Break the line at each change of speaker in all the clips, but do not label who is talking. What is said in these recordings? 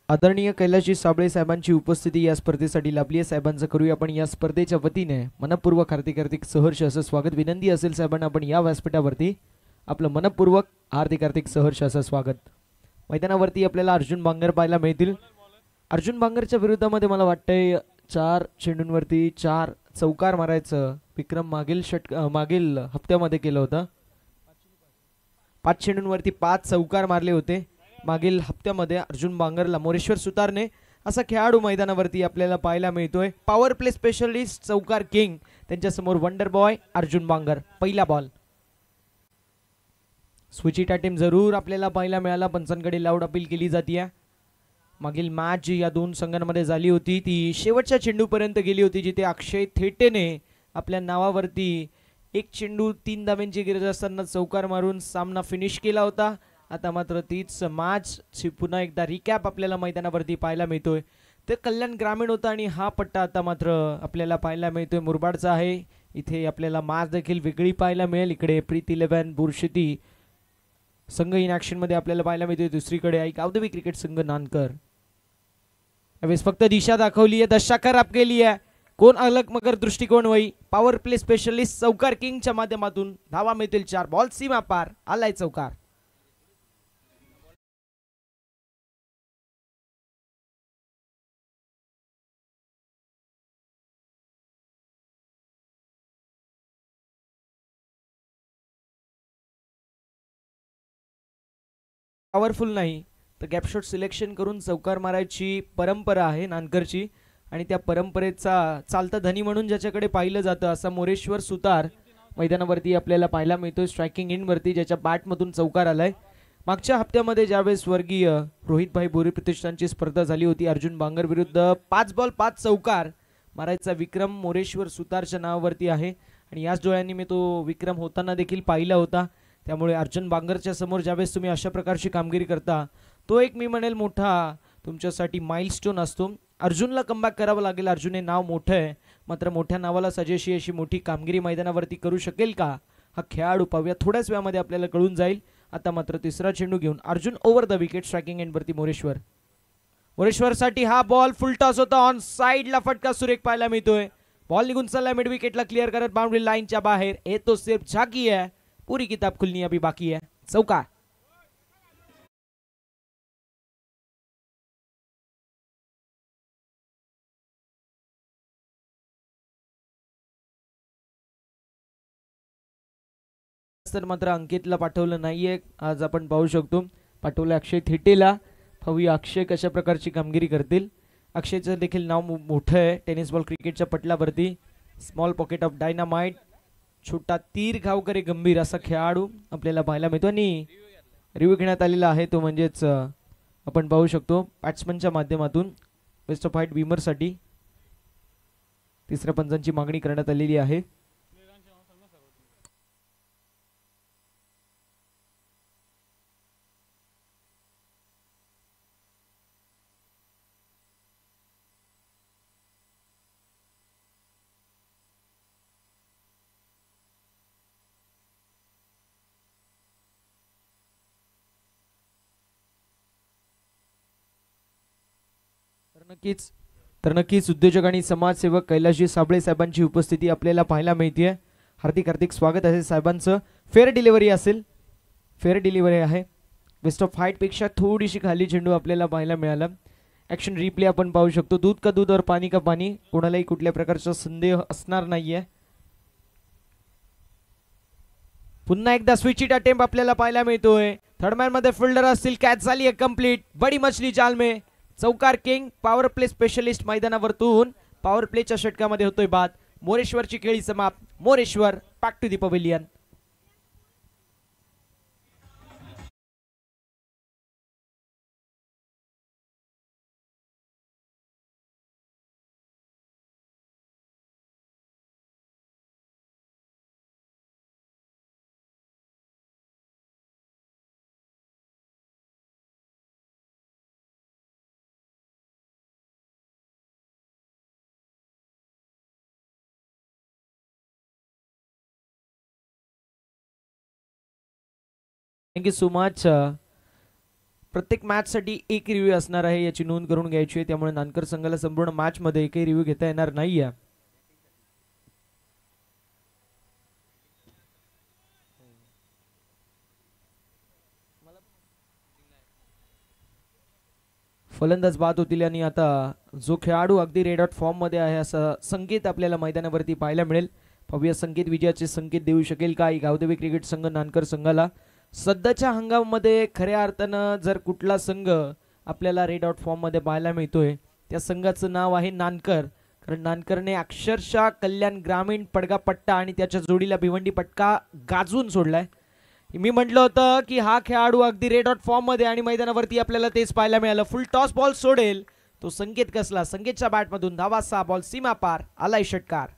आदरणीय कैलासजी साबळे साहेबांची उपस्थिती या स्पर्धेसाठी लाभली आहे। साहेबांचं करूया आपण या स्पर्धेच्या वतीने मनपूर्वक हार्दिक सहर्ष असं स्वागत। विनंती असेल साहेबांना आपण या व्यासपीठावरती आपलं मनपूर्वक हार्दिक सहर्ष असं स्वागत। मैदानावरती आपल्याला अर्जुन बांगर पाहायला मिळतील। अर्जुन बांगरच्या विरुद्धामध्ये मला वाटतंय 4 चेंडूंवरती 4 चौकार मारायचं विक्रम मागील हप्त्यामध्ये केलं होतं। 5 चेंडूंवरती 5 चौकार मारले होते मागील हप्त्यामध्ये अर्जुन बांगरला मोरेश्वर सुतारने। असा खेळाडू मैदानावरती आपल्याला पाहायला मिळतोय। पॉवर प्ले स्पेशलिस्ट चौकार किंग त्यांच्या समोर वंडर बॉय अर्जुन बांगर। पहिला बॉल स्विचिट अटेम्प्ट जरूर आपल्याला पाहायला मिळाला। पंचांकडे लाऊड अपील केली जाते। मागील मॅच जी या दोन संघांमध्ये झाली होती ती शेवटच्या चेंडूपर्यंत गेली होती, जिथे अक्षय थेटेने आपल्या नावावरती 1 चेंडू 3 धाब्यांची गरज असताना चौकार मारून सामना फिनिश केला होता। आता मात्र तीच मॅच पुन्हा एकदा रिकॅप आपल्याला मैदानावरती पाहायला मिळतोय। ते कल्याण ग्रामीण होता आणि हा पट्टा आता मात्र आपल्याला पाहायला मिळतोय मुरबाडचा आहे। इथे आपल्याला मॅच देखील वेगळी पाहायला मिळेल। इकडे प्रीत 11 बुरशेती संघ इन ऍक्शन मध्ये आपल्याला पाहायला मिळतोय। दुसरीकडे एक गावदेवी क्रिकेट संघ नानकर। यावेळेस फक्त दिशा दाखवली आहे, दशा खराब केली आहे। कोण अलग मगर दृष्टिकोन वही पॉवर प्ले स्पेशलिस्ट चौकार किंगच्या माध्यमातून धावा मिळतील 4 बॉल सीमा पार आलाय चौकार। पॉवरफुल नाही तर गॅपशॉट सिलेक्शन करून चौकार मारायची परंपरा आहे नानकरची आणि त्या परंपरेचा चालता धनी म्हणून ज्याच्याकडे पाहिलं जातं असा मोरेश्वर सुतार मैदानावरती आपल्याला पाहायला मिळतोय। स्ट्रायकिंग इन वरती ज्याच्या बॅटमधून चौकार आलाय। मागच्या हप्त्यामध्ये ज्यावेळेस स्वर्गीय रोहितभाई बोरी प्रतिष्ठानची स्पर्धा झाली होती अर्जुन बांगर विरुद्ध 5 बॉल 5 चौकार मारायचा विक्रम मोरेश्वर सुतारच्या नावावरती आहे आणि याच डोळ्यांनी मी तो विक्रम होताना देखील पाहिला होता। त्यामुळे अर्जुन बांगरच्या समोर ज्यावेळेस तुम्ही अशा प्रकारची कामगिरी करता तो एक मी म्हणेल मोठा तुमच्यासाठी माइलस्टोन असतो। अर्जुनला कमबॅक करावं लागेल। अर्जुन हे नाव मोठं आहे, मात्र मोठ्या नावाला सजेशी अशी मोठी कामगिरी मैदानावरती करू शकेल का हा खेळाडू पाहूया थोड्याच वेळामध्ये आपल्याला कळून जाईल। आता मात्र तिसरा चेंडू घेऊन Arjun over the wicket striking एंडवरती मोरेश्वरसाठी हा बॉल फुल टॉस होता। ऑन साइडला फटका सुरेख पाहायला मिळतोय। बॉल निघून चालला मिड विकेटला क्लिअर करत बाउंड्री लाईनच्या बाहेर। ये तो सिर्फ झाकी है, पूरी किताब खुलनी अभी बाकी है। चौका तर मात्र अंकितला पाठवलं नाहीये आज आपण पाहू शकतो। पाठवलं अक्षय थेटेला। पाहूया अक्षय कशा प्रकारची कामगिरी करतील। अक्षयचं देखील नाव मोठं आहे टेनिस बॉल क्रिकेटच्या पटलावरती। स्मॉल पॉकेट ऑफ डायनामाइट, छोटा तीर गावकरी गंभीर असा खेळाडू आपल्याला पाहायला मिळतो आणि रिव्ह्यू घेण्यात आलेला आहे तो म्हणजेच आपण पाहू शकतो बॅट्समनच्या माध्यमातून बेस्ट ऑफ फाईट विमरसाठी तिसऱ्या पंचांची मागणी करण्यात आलेली आहे। नक्कीच उद्योजक आणि समाजसेवक कैलासजी साबळे साहेबांची उपस्थिती आपल्याला पाहायला मिळते। हार्दिक स्वागत आहे साहेबांचं। फेअर डिलिव्हरी असेल, फेअर डिलिव्हरी आहे। बेस्ट ऑफ फाईट पेक्षा थोडीशी खाली चेंडू आपल्याला पाहायला मिळाला। ऍक्शन रिप्ले आपण पाहू शकतो। दूध का दूध और पाणी का पाणी, कोणालाही कुठल्या प्रकारचा संदेह असणार नाहीये। पुन्हा एकदा स्विचिट अटेम्प्ट आपल्याला पाहायला मिळतोय। थर्डमॅन मध्ये फिल्डर असतील, कॅच झाली आहे कंप्लीट। बडी मछली जाल में चौकार किंग पॉवर प्ले स्पेशलिस्ट मैदानावरतून पॉवर प्लेच्या षटकामध्ये होतोय बाद। मोरेश्वरची खेळी समाप्त। Moreshwar back to the pavilion. Thank you so much. प्रत्येक मॅच साठी एक रिव्ह्यू असणार आहे, याची नोंद करून घ्यायची आहे. त्यामुळे नानकर संघाला संपूर्ण मॅच मध्ये एकही रिव्ह्यू घेता येणार नाहीये. फलंदाज बाद होतील आणि आता जो खेळाडू अगदी रेड हॉट फॉर्म मध्ये आहे असा संकेत आपल्याला मैदानावरती पाहायला मिळेल. पाहूया संकेत विजयाचे संकेत देऊ शकेल का गावदेवी क्रिकेट संघ नानकर संघाला. सध्याच्या हंगामामध्ये खऱ्या अर्थानं जर कुठला संघ आपल्याला रेड आउट फॉर्म मध्ये पाहायला मिळतोय त्या संघाचं नाव आहे नानकर. कारण नानकरने अक्षरशः कल्याण ग्रामीण पडगा पट्टा आणि त्याच्या जोडीला भिवंडी पटका गाजून सोडलाय. मी म्हटलं होतं की हा खेळाडू अगदी रेड आउट फॉर्म मध्ये आणि मैदानावरती आपल्याला तेच पाहायला मिळालं. फुल टॉस बॉल सोडेल तो संकेत कसला. संकेतच्या बॅटमधून धावा 6 बॉल सीमा पार आलाय षटकार.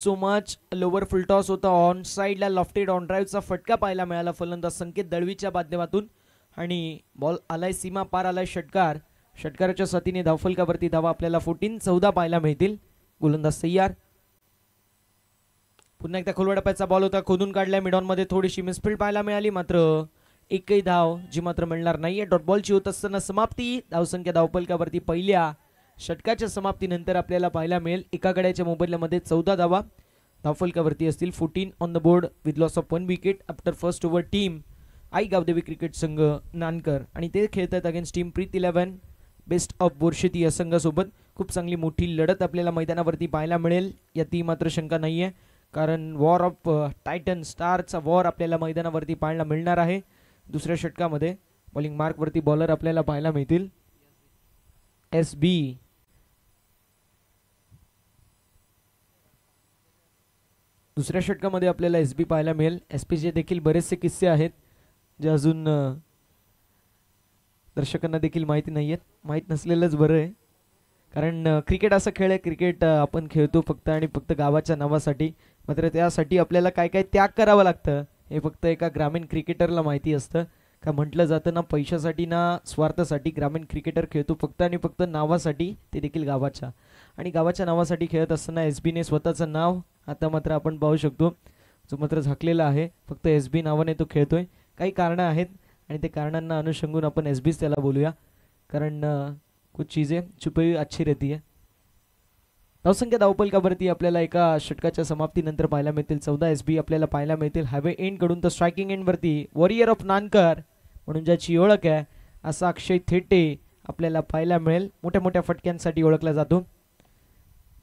सो मच लोवर फुल टॉस होता. ऑन साइडला लॉफ्टेड ऑन ड्राईव्हचा फटका पाहायला मिळाला फलंदाज संकेत दळवीच्या माध्यमातून आणि बॉल आलाय सीमा पार आलाय षटकार. षटकाराच्या साथीने धावफलकावरती धावा आपल्याला 14-14 पाहायला मिळतील. गोलंदाज तयार. पुन्हा एकदा खोलवडप्याचा बॉल होता, खोदून काढलाय मिडॉन मध्ये. थोडीशी मिसफिल्ड पाहायला मिळाली, मात्र एकही धाव जी मात्र मिळणार नाहीये. डॉट बॉलची होत असताना समाप्ती. धावसंख्या धावफलकावरती पहिल्या षटकाच्या समाप्तीनंतर आपल्याला पाहायला मिळेल एका गड्याच्या मोबदल्यामध्ये 14 धावा धावफलकावरती असतील. 14 on the board with loss of 1 wicket after first over. Team Aai Gavdevi cricket संघ नानकर आणि ते खेळतात against team Preet 11 best of Borsheti या संघासोबत. खूप चांगली मोठी लढत आपल्याला मैदानावरती पाहायला मिळेल याती मात्र शंका नाहीये. कारण वॉर ऑफ टायटन स्टारचा वॉर आपल्याला मैदानावरती पाहायला मिळणार आहे. दुसऱ्या षटकामध्ये बॉलिंग मार्कवरती बॉलर आपल्याला पाहायला मिळतील. SB दुसऱ्या षटकामध्ये आपल्याला SB पाहायला मिळेल. SPचे देखील बरेचसे किस्से आहेत जे अजून दर्शकांना देखील माहिती नाहीयेत. माहीत नसलेलंच बरं आहे, कारण क्रिकेट असा खेळ आहे. क्रिकेट आपण खेळतो फक्त आणि फक्त गावाच्या नावासाठी. मात्र त्यासाठी आपल्याला काय काय त्याग करावं लागतं हे फक्त एका ग्रामीण क्रिकेटरला माहिती असतं. का म्हटलं जातं ना, पैशासाठी ना स्वार्थासाठी ग्रामीण क्रिकेटर खेळतो फक्त आणि फक्त नावासाठी, ते देखील गावाच्या. आणि गावाच्या नावासाठी खेळत असताना SBने स्वतःचं नाव आता मात्र आपण पाहू शकतो जो मात्र झाकलेला आहे. फक्त SB नावाने तो खेळतोय. काही कारणं आहेत आणि ते कारणांना अनुषंगून आपण SBच त्याला बोलूया, कारण कुछ चीजें छुपी अच्छी रहती है. धावसंख्या धावफलकावरती आपल्याला एका षटकाच्या समाप्तीनंतर पाहायला मिळतील 14 SB आपल्याला पाहायला मिळतील. हायवे एंड कडून तर स्ट्रायकिंग एंड वरती वॉरियर ऑफ नानकर म्हणून ज्याची ओळख आहे असा अक्षय थेटे आपल्याला पाहायला मिळेल. मोठ्या मोठ्या फटक्यांसाठी ओळखला जातो.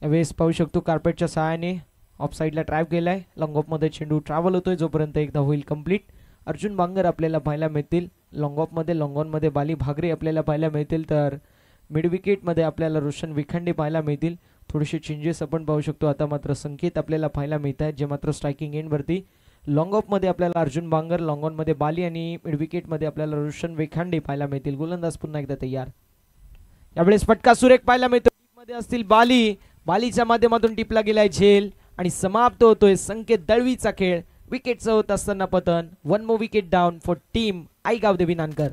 यावेळेस पाहू शकतो कार्पेटच्या सहाय्याने ऑफ साईडला ट्रॅप केलाय. लॉंग ऑफ मध्ये चेंडू ट्रॅव्हल होतोय जोपर्यंत एकदा होईल कंप्लीट. अर्जुन बांगर आपल्याला पाहायला मिळतील लॉंग ऑफ मध्ये. लॉंग ऑन मध्ये बाली भागरे आपल्याला पाहायला मिळतील. तर मिड विकेट मध्ये आपल्याला रोशन विखंडे पाहायला मिळतील. थोडेसे चेंजेस आपण पाहू शकतो. आता मात्र संकेत आपल्याला पाहायला मिळत आहेत जे मात्र स्ट्रायकिंग एंड वरती. लॉंग ऑफ मध्ये आपल्याला अर्जुन बांगर, लॉंग ऑन मध्ये बाली आणि मिड विकेट मध्ये आपल्याला रोशन विखंडे पाहायला मिळतील. गोलंदाज पुन्हा एकदा तयार. यावेळेस फटका सुरेख पाहायला मिळतो. मध्ये असतील बाली. बालीच्या माध्यमातून टिपला गेलाय झेल आणि समाप्त होतोय संकेत दळवीचा खेळ. विकेटचं होत असताना पतन. 1 more wicket down for team Aai Gavdevi Nankar.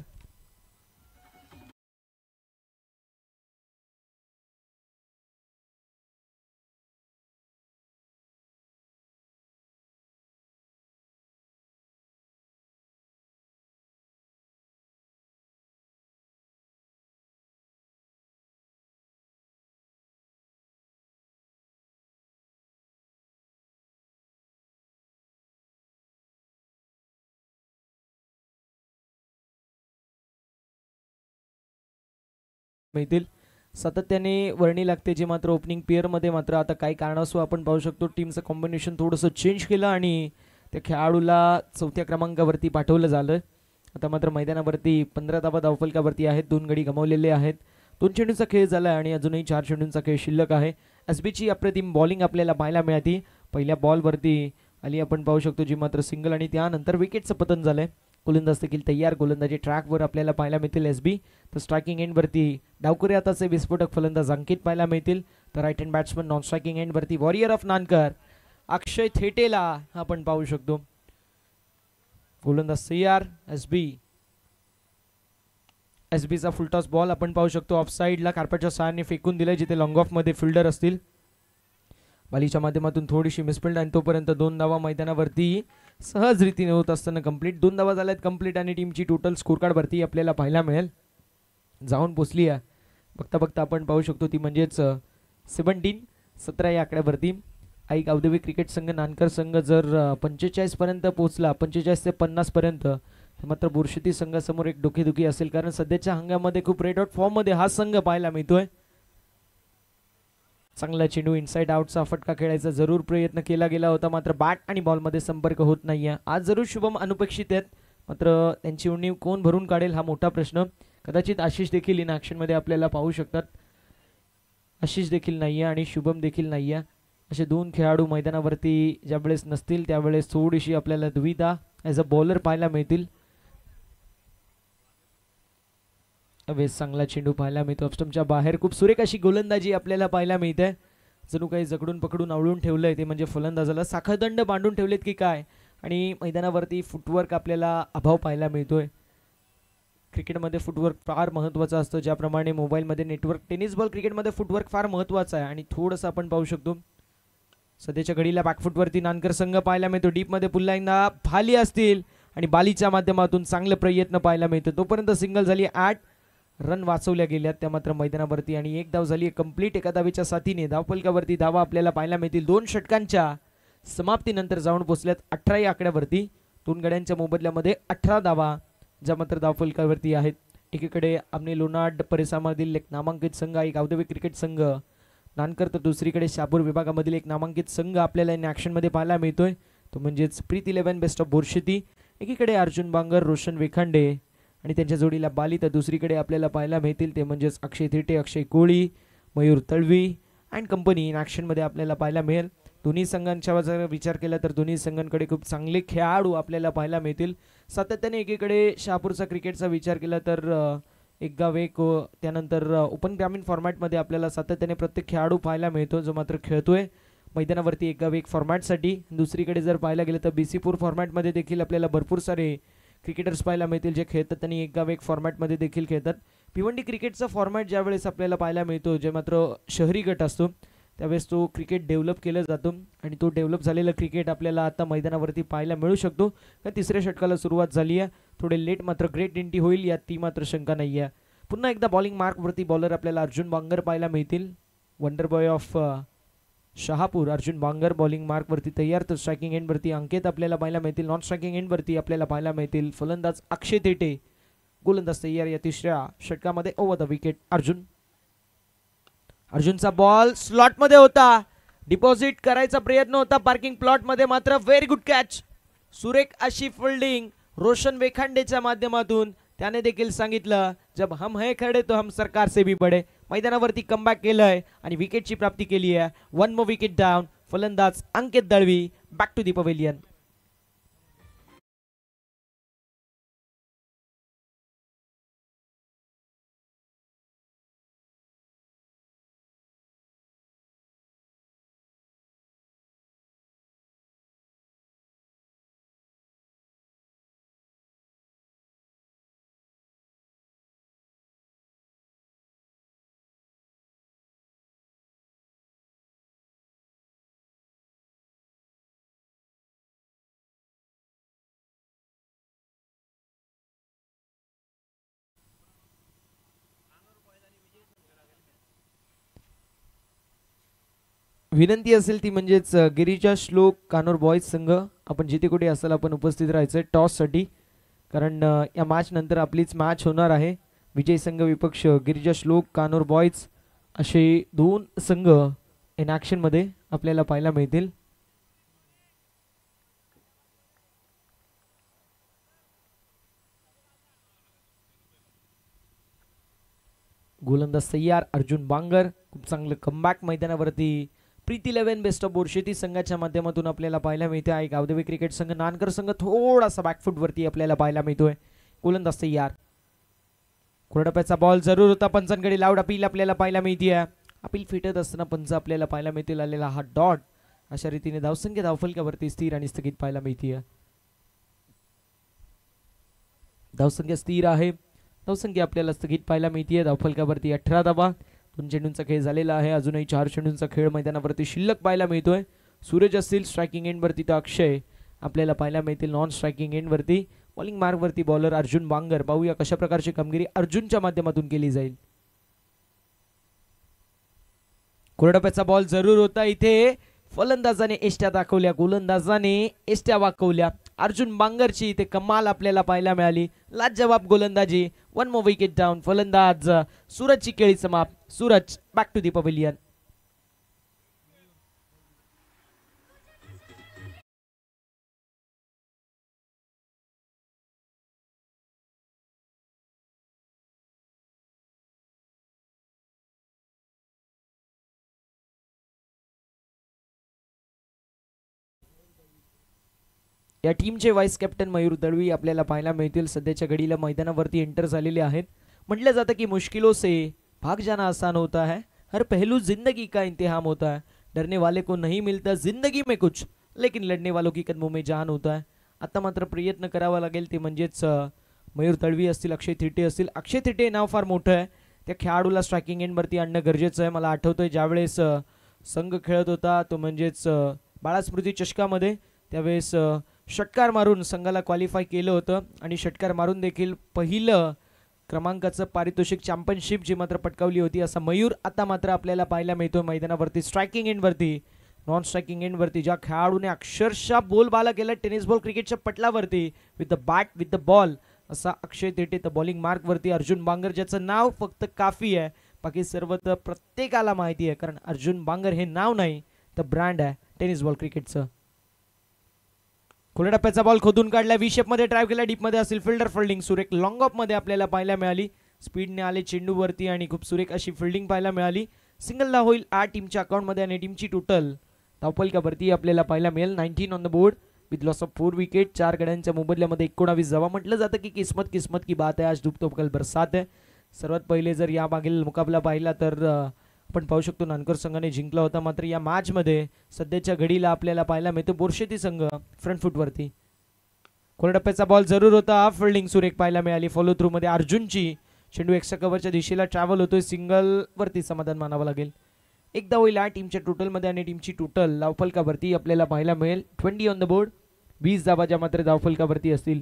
मिळतील. सातत्याने वर्णी लागते जे मात्र ओपनिंग पेअर मध्ये मात्र आता काही कारणास्तव आपण पाहू शकतो टीमचं कॉम्बिनेशन थोडंसं चेंज केलं आणि त्या खेळाडूला 4थ्या क्रमांकावरती पाठवलं झालं. आता मात्र मैदानावरती 15 धावा धावफलकावरती आहेत. 2 गडी गमावलेले आहेत. 2 चेंडूंचा खेळ झाला आणि अजूनही 4 चेंडूंचा खेळ शिल्लक आहे. SBची अप्रतिम बॉलिंग आपल्याला पाहायला मिळते. पहिल्या बॉलवरती आली आपण पाहू शकतो जी मात्र सिंगल आणि त्यानंतर विकेटचं पतन झालंय. गोलंदाज देखील तयार. गोलंदाजी ट्रॅकवर आपल्याला पाहायला मिळतील SB. तर स्ट्रायकिंग एंड वरती डावकुरे आताचे विस्फोटक फलंदाज अंकित पाहायला मिळतील. तर right hand batsman non striking end वरती वॉरियर ऑफ नानकर अक्षय थेटेला आपण पाहू शकतो. गोलंदाज तयार. SB SBचा फुलटॉस बॉल आपण पाहू शकतो ऑफ साईडला कार्पेटच्या सहाय्याने फेकून दिलं, जिथे लॉंग ऑफ मध्ये फिल्डर असतील. बालीच्या माध्यमातून थोडीशी मिसफिल्ड आणि तोपर्यंत 2 धावा मैदानावरती सहज रीतीने होत असताना कंप्लीट. 2 धावा झाल्यात कंप्लीट आणि टीमची टोटल स्कोर कार्ड वरती आपल्याला पाहायला मिळेल. जाऊन पोचली आहे बघता बघता आपण पाहू शकतो ती म्हणजेच 17 या आकड्यावरती. आई औद्योगिक क्रिकेट संघ नानकर संघ जर 45 पर्यंत पोहोचला, 45 ते 50 पर्यंत, मात्र बोरशेती संघासमोर एक डोकेदुखी असेल, कारण सध्याच्या हंगामध्ये खूप रेड आउट फॉर्म मध्ये हा संघ पाहायला मिळतोय. चांगला चेंडू इनसाइड आउटचा फटका खेळायचा जरूर प्रयत्न केला गेला होता, मात्र बॅट आणि बॉल मध्ये संपर्क होत नाहीये. आज जरूर शुभम अनुपेक्षित आहेत, मात्र त्यांची उणीव कोण भरून काढेल हा मोठा प्रश्न. कदाचित आशिष देखील इन ऍक्शन मध्ये आपल्याला पाहू शकतात. आशिष देखील नाहीये आणि शुभम देखील नाहीये. असे 2 खेळाडू मैदानावरती ज्यावेळेस नसतील त्यावेळेस थोडीशी आपल्याला दुविधा ॲज अ बॉलर पाहायला मिळतील. वेस चांगला चेंडू पाहायला मिळतो ऑफस्टंपच्या बाहेर. खूप सुरेख अशी गोलंदाजी आपल्याला पाहायला मिळते. जणू काही जकडून पकडून आवळून ठेवलंय ते म्हणजे फलंदाजाला साखळदंड बांधून ठेवलेत की काय. आणि मैदानावरती फुटवर्क आपल्याला अभाव पाहायला मिळतोय. क्रिकेटमध्ये फुटवर्क फार महत्त्वाचं असतं, ज्याप्रमाणे मोबाईलमध्ये नेटवर्क. टेनिस बॉल क्रिकेटमध्ये फुटवर्क फार महत्त्वाचं आहे. आणि थोडंसं आपण पाहू शकतो सध्याच्या घडीला बॅकफुटवरती नानकर संघ पाहायला मिळतो. डीपमध्ये पुन्हा एकदा फाली असतील आणि बालीच्या माध्यमातून चांगले प्रयत्न पाहायला मिळतो. तोपर्यंत सिंगल झाली, 8 रन वाचवल्या गेल्यात त्या मात्र मैदानावरती. आणि 1 धाव झाली कंप्लीट. एका धावेच्या साथीने धावफलकावरती धावा आपल्याला पाहायला मिळतील. 2 षटकांच्या समाप्तीनंतर जाऊन पोहोचल्यात 18 या आकड्यावरती. 2 गड्यांच्या मोबदल्यामध्ये 18 धावा ज्या मात्र धावफलकावरती आहेत. एकीकडे आमने लोणाड परिसरामधील एक नामांकित संघ, एक औद्योगिक क्रिकेट संघ नानकर, तर दुसरीकडे शहापूर विभागामधील एक नामांकित संघ आपल्याला इन ऍक्शन मध्ये पाहायला मिळतोय, तो म्हणजेच प्रीत 11 बेस्ट ऑफ बोरशेती. एकीकडे अर्जुन बांगर, रोशन वेखांडे आणि त्यांच्या जोडीला बाली, तर दुसरीकडे आपल्याला पाहायला मिळतील ते म्हणजेच Akshay Thite, Akshay Koli, Mayur Talvi and company in action मध्ये आपल्याला पाहायला मिळेल. दोन्ही संघांचा जर विचार केला तर दोन्ही संघांकडे खूप चांगले खेळाडू आपल्याला पाहायला मिळतील. सातत्याने एकीकडे शहापूरचा क्रिकेटचा विचार केला तर एक गाव एक, त्यानंतर ओपन ग्रामीण फॉर्मॅटमध्ये आपल्याला सातत्याने प्रत्येक खेळाडू पाहायला मिळतो जो मात्र खेळतोय मैदानावरती एक गाव एक फॉर्मॅटसाठी. दुसरीकडे जर पाहायला गेलं तर BC4 फॉर्मॅटमध्ये देखील आपल्याला भरपूर सारे क्रिकेटर्स पाहायला मिळतील जे खेळतात आणि एक गाव एक फॉर्मॅटमध्ये देखील खेळतात. भिवंडी क्रिकेटचा फॉर्मॅट ज्यावेळेस आपल्याला पाहायला मिळतो, जे मात्र शहरी गट असतो, त्यावेळेस तो क्रिकेट डेव्हलप केला जातो आणि तो डेव्हलप झालेला क्रिकेट आपल्याला आता मैदानावरती पाहायला मिळू शकतो. तिसऱ्या षटकाला सुरुवात झाली आहे, थोडे लेट मात्र ग्रेट एंट्री होईल यात ती मात्र शंका नाही आहे. पुन्हा एकदा बॉलिंग मार्कवरती बॉलर आपल्याला अर्जुन बांगर पाहायला मिळतील. Wonder boy of Shahapur Arjun Bangar bowling मार्कवरती तयार, तर स्ट्रायकिंग एंडवरती अंकित आपल्याला पाहायला मिळतील. नॉन स्ट्रायकिंग एंडवरती आपल्याला पाहायला मिळतील फलंदाज अक्षय तेटे. गोलंदाज तयार या तिसऱ्या षटकामध्ये. ओव्हर द विकेट अर्जुनचा बॉल स्लॉट मध्ये होता, डिपॉझिट करायचा प्रयत्न होता पार्किंग प्लॉट मध्ये, मात्र व्हेरी गुड कॅच. सुरेख अशी फिल्डिंग रोशन वेखांडेच्या माध्यमातून. त्याने देखील सांगितलं जब हम है खडे तो हम सरकार से भी बडे. मैदानावरती कमबॅक केलंय आणि विकेटची प्राप्ती केली आहे. 1 मोर विकेट डाऊन. फलंदाज Ankit Dalvi back to the pavilion. विनंती असेल ती म्हणजेच गिरीजा श्लोक कानोर बॉयज संघ, आपण जिथे कुठे असाल आपण उपस्थित राहायचं टॉससाठी, कारण या मॅच नंतर आपलीच मॅच होणार आहे. विजय संघ विपक्ष गिरीजा श्लोक कानोर बॉयज असे 2 संघ इन ऍक्शन मध्ये आपल्याला पाहायला मिळतील. गोलंदाज तयार अर्जुन बांगर. खूप चांगलं कमबॅक मैदानावरती प्रीत 11 बेस्ट ऑफ बोरशेती संघाच्या माध्यमातून आपल्याला पाहायला मिळते आहे. औद्योगिक क्रिकेट संघ नानकर संघ थोडासा बॅकफुट वरती आपल्याला पाहायला मिळतोय. गोलंदाज तयार. कोरडप्याचा बॉल जरूर होता, पंचांकडे लाऊड अपील आपल्याला पाहायला मिळते. अपील फिटत असताना पंच आपल्याला पाहायला मिळतील. आलेला हा डॉट अशा रीतीने धावसंख्या धावफलकावरती स्थिर आणि स्थगित पाहायला मिळते. धावसंख्या स्थिर आहे. धावसंख्या आपल्याला स्थगित पाहायला मिळते. धावफलकावरती 18 धावा. 2 चेंडूंचा खेळ झालेला आहे. अजूनही 4 चेंडूंचा खेळ मैदानावरती शिल्लक पाहायला मिळतोय. सूरज असतील स्ट्रायकिंग एंडवरती तर अक्षय आपल्याला पाहायला मिळतील नॉन स्ट्रायकिंग एंडवरती. बॉलिंग मार्कवरती बॉलर अर्जुन बांगर. पाहूया कशा प्रकारची कामगिरी अर्जुनच्या माध्यमातून केली जाईल. कोरडप्याचा बॉल जरूर होता इथे. फलंदाजाने एष्ट्या दाखवल्या, गोलंदाजाने एष्ट्या वाकवल्या. अर्जुन बांगरची इथे कमाल आपल्याला पाहायला मिळाली. लाजवाब गोलंदाजी. 1 more विकेट डाऊन. फलंदाज सूरजची खेळी समाप्त. Suraj back to the pavilion. या टीमचे वाईस कॅप्टन मयूर दळवी आपल्याला पाहायला मिळतील. सध्याच्या घडीला मैदानावरती एंटर झालेले आहेत. म्हटलं जातं की मुश्किलों से भाग जाना आसान होता है, हर पहलू जिंदगी का इंतहाम होता है. डरने वाले को नहीं मिलता जिंदगी में कुछ, लेकिन लढने वालों की कदमों में जान होता है. आता मात्र प्रयत्न करावा लागेल ते म्हणजेच मयूर दळवी असतील, अक्षय थिटे असतील. अक्षय थिटे नाव फार मोठं आहे. त्या खेळाडूला स्ट्रायकिंग एंडवरती आणणं गरजेचं आहे. मला आठवतंय ज्यावेळेस संघ खेळत होता तो म्हणजेच बाळास्मृती चषकामध्ये, त्यावेळेस षटकार मारून संघाला क्वालिफाय केलं होतं आणि षटकार मारून देखील पहिलं क्रमांकाचं पारितोषिक चॅम्पियनशिप जी मात्र पटकावली होती. असा मयूर आता मात्र आपल्याला पाहायला मिळतो मैदानावरती स्ट्रायकिंग एंडवरती, नॉन स्ट्रायकिंग एंडवरती. ज्या खेळाडूने अक्षरशः बोलबाला केला टेनिस बॉल क्रिकेटच्या पटलावरती with the bat with the ball, असा अक्षय थिटे. तर बॉलिंग मार्कवरती अर्जुन बांगर, ज्याचं नाव फक्त काफी आहे, बाकी सर्व तर प्रत्येकाला माहिती आहे, कारण अर्जुन बांगर हे नाव नाही तर ब्रँड आहे टेनिस बॉल क्रिकेटचं. खुल्या टप्प्याचा बॉल खोदून काढला, व्ही शेप मध्ये ड्राइव्ह केला, डीप मध्ये असेल फिल्डर फिल्डिंग सुरेख लॉंग ऑफ मध्ये आपल्याला पाहायला मिळाली. स्पीडने आले चेंडूवरती आणि खूप सुरेख अशी फिल्डिंग पाहायला मिळाली. सिंगल ला होईल टीमच्या अकाउंट मध्ये आणि टीमची टोटल धावफलकावरती आपल्याला पाहायला मिळेल 19 on the board with loss of 4 wicket. 4 गड्यांच्या मोबदल्यामध्ये 19 धावा. म्हटलं जातं की किस्मत किस्मत की बात है, आज धूप कल बरसात है. सर्वात पहिले जर या मागील मुकाबला पाहिला तर आपण पाहू शकतो नानकर संघाने जिंकला होता. मात्र या मॅच मध्ये सध्याच्या घडीला आपल्याला पाहायला मिळतो बोरशेती संघ फ्रंट फुटवरती. खोल्या टप्प्याचा बॉल जरूर होता. फिल्डिंग सुरेख पाहायला मिळाली. फॉलो थ्रू मध्ये अर्जुनची. चेंडू एक्स्ट्रा कव्हरच्या दिशेला ट्रॅव्हल होतोय. सिंगल वरती समाधान मानावं लागेल. एकदा होईल टीमच्या टोटल मध्ये आणि टीमची टोटल धावफलकावरती आपल्याला पाहायला मिळेल 20 ऑन द बोर्ड. 20 धावा ज्या मात्र धावफलकावरती असतील.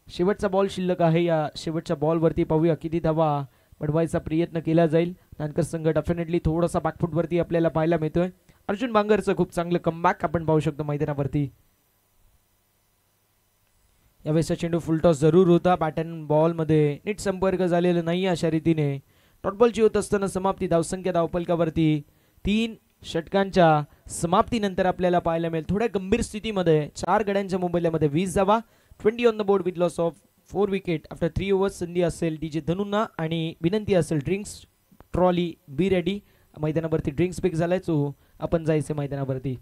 शेवटचा बॉल शिल्लक आहे. या शेवटच्या बॉल वरती पाहूया किती धावा बनवायचा प्रयत्न केला जाईल. नानकर संघ डेफिनेटली थोडासा बॅकफुट वरती आपल्याला पाहायला मिळतोय. अर्जुन बांगरचं खूप चांगलं कमबॅक आपण पाहू शकतो मैदानावरती. यावेळेसचा चेंडू फुलटॉस जरूर होता. पॅटर्न बॉल मध्ये नीट संपर्क झालेला नाही. अशा रीतीने डॉटबॉलची होत असताना समाप्ती. धावसंख्या धावफलकावरती 3 षटकांच्या समाप्तीनंतर आपल्याला पाहायला मिळेल थोड्या गंभीर स्थितीमध्ये 4 गड्यांच्या मोबदल्यामध्ये 20 धावा. 20 on the board with loss of 4 wicket after 3 overs. संधी असेल डीजे धनुंना आणि विनंती असेल ड्रिंक्स ट्रॉली बी रेडी. मैदानावरती ड्रिंक्स पिक झालाय, सो आपण जायचं मैदानावरती.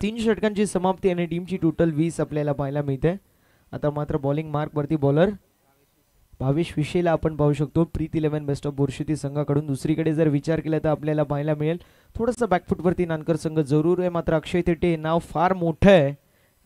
तीन षटकांची समाप्ती आणि टीमची टोटल 20 आपल्याला पाहायला मिळते. आता मात्र बॉलिंग मार्क वरती बॉलर भावेश विषयला आपण पाहू शकतो प्रीत 11 बेस्ट ऑफ बोरशेती संघाकडून. दुसरीकडे जर विचार केला तर आपल्याला पाहायला मिळेल थोडंसं बॅकफुट वरती नानकर संघ जरूर आहे. मात्र अक्षय थिटे नाव फार मोठं आहे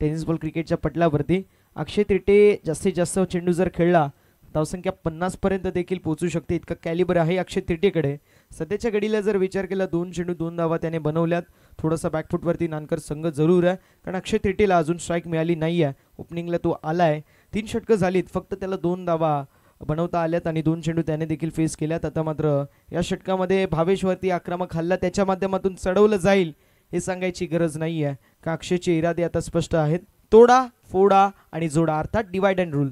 टेनिस बॉल क्रिकेटच्या पटलावरती. अक्षय थिटे जास्तीत जास्त चेंडू जर खेळला धावसंख्या 50 पर्यंत देखील पोहोचू शकते, इतका कॅलिबर आहे अक्षय थिटेकडे. सध्याच्या घडीला जर विचार केला 2 चेंडू 2 धावा त्याने बनवल्यात. थोडासा बॅकफुटवरती नानकर संघ जरूर आहे, कारण अक्षय थेटेला अजून स्ट्राईक मिळाली नाही आहे. ओपनिंगला तो आलाय, 3 षटकं झालीत, फक्त त्याला 2 धावा बनवता आल्यात आणि 2 चेंडू त्याने देखील फेस केल्यात. आता मात्र या षटकामध्ये भावेशवरती आक्रमक हल्ला त्याच्या माध्यमातून चढवलं जाईल हे सांगायची गरज नाही आहे, का अक्षयचे इरादे आता स्पष्ट आहेत. तोडा फोडा आणि जोडा, अर्थात डिवाइड अँड रूल.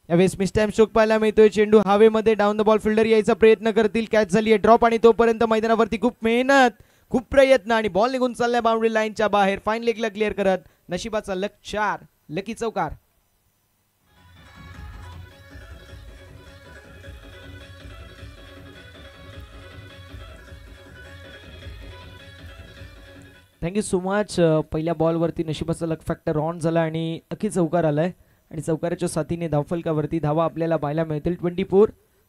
यावेळेस मिस्टाईम स्ट्रोक पाहायला मिळतोय. चेंडू हवेमध्ये, डाऊन द बॉल फिल्डर यायचा प्रयत्न करतील, कॅच झाली आहे ड्रॉप आणि तोपर्यंत मैदानावरती खूप मेहनत, खूप प्रयत्न आणि बॉल निघून चाललाय बाउंड्री लाईनच्या बाहेर. फाईन लेगला क्लिअर करत नशिबाचा लक 4, लकी चौकार. Thank you so much. पहिल्या बॉलवरती नशिबाचा लक फॅक्टर ऑन झाला आणि लकी चौकार आलाय आणि चौकाराच्या साथीने धावफलकावरती धावा आपल्याला पाहायला मिळतील.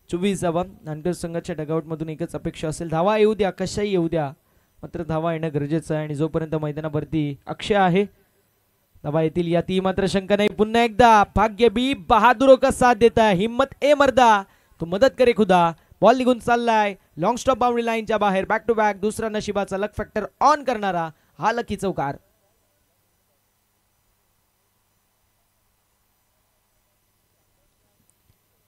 24 धावा. नानकर संघाच्या डगआउटमधून एकच अपेक्षा असेल, धावा येऊ द्या, कशाही येऊ द्या, मात्र धावा येणं गरजेचं आहे. आणि जोपर्यंत मैदानावरती अक्षय आहे धावा येतील यातही मात्र शंका नाही. पुन्हा एकदा भाग्य बी बहादुरों का साथ देता है, हिम्मत ए मर्दा तो मदत करे खुदा. बॉल निघून चाललाय लॉंग स्टॉप बाउंड्री लाईनच्या बाहेर. बॅक टू बॅक दुसरा नशिबाचा लक फॅक्टर ऑन करणारा हा लकी चौकार.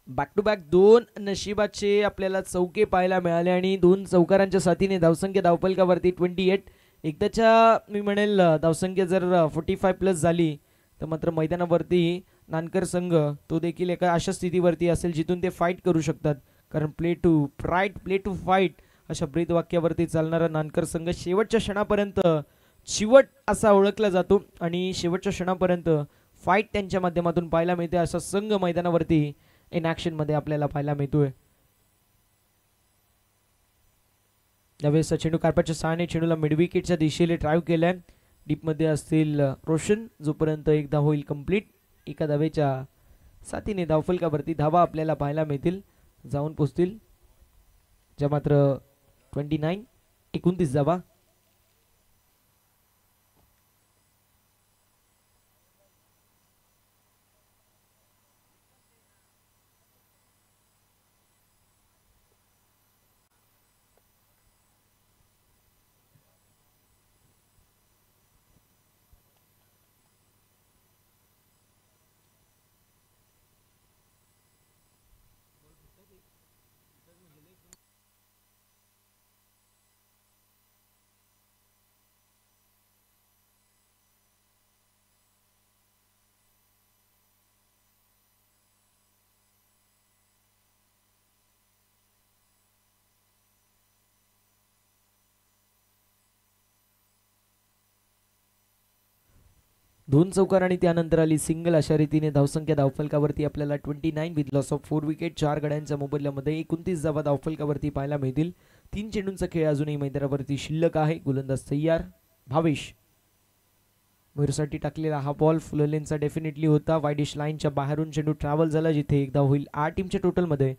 बॅक टू बॅक 2 नशिबाचे आपल्याला चौके पाहायला मिळाले आणि 2 चौकारांच्या साथीने धावसंख्या धावफलकावरती 28. एकदाच्या मी म्हणेल धावसंख्या जर 45+ झाली तर मात्र मैदानावरती नानकर संघ तो देखील एका अशा स्थितीवरती असेल जिथून ते फाईट करू शकतात, कारण प्ले टू फाईट अशा ब्रीद वाक्यावरती चालणारा नानकर संघ शेवटच्या क्षणापर्यंत चिवट असा ओळखला जातो आणि शेवटच्या क्षणापर्यंत फाईट त्यांच्या माध्यमातून पाहायला मिळते. असा संघ मैदानावरती इन ऍक्शन मध्ये आपल्याला पाहायला मिळतोय. यावेळेस चेंडू कार्पेटच्या सहाय्याने चेंडूला मिडविकेटच्या दिशेने ड्राईव्ह केलाय. डीपमध्ये असतील रोशन, जोपर्यंत एकदा होईल कंप्लीट. एका धावेच्या साथीने धावफलकावरती धावा आपल्याला पाहायला मिळतील, जाऊन पोचतील, ज्या मात्र 29 धावा. दोन चौकार आणि त्यानंतर आली सिंगल. अशा रीतीने धावसंख्या धावफलकावरती आपल्याला 29 विथ लॉस ऑफ 4 विकेट. 4 गड्यांच्या मोबदल्यामध्ये 29 धावा धावफलकावरती पाहायला मिळतील. 3 चेंडूंचा खेळ अजूनही मैदानावरती शिल्लक आहे. गोलंदाज तयार भावेश. मयूरसाठी टाकलेला हा बॉल फुललेनचा डेफिनेटली होता. वाईडिश लाईनच्या बाहेरून चेंडू ट्रॅव्हल झाला, जिथे एकदा होईल 8 टीमच्या टोटलमध्ये.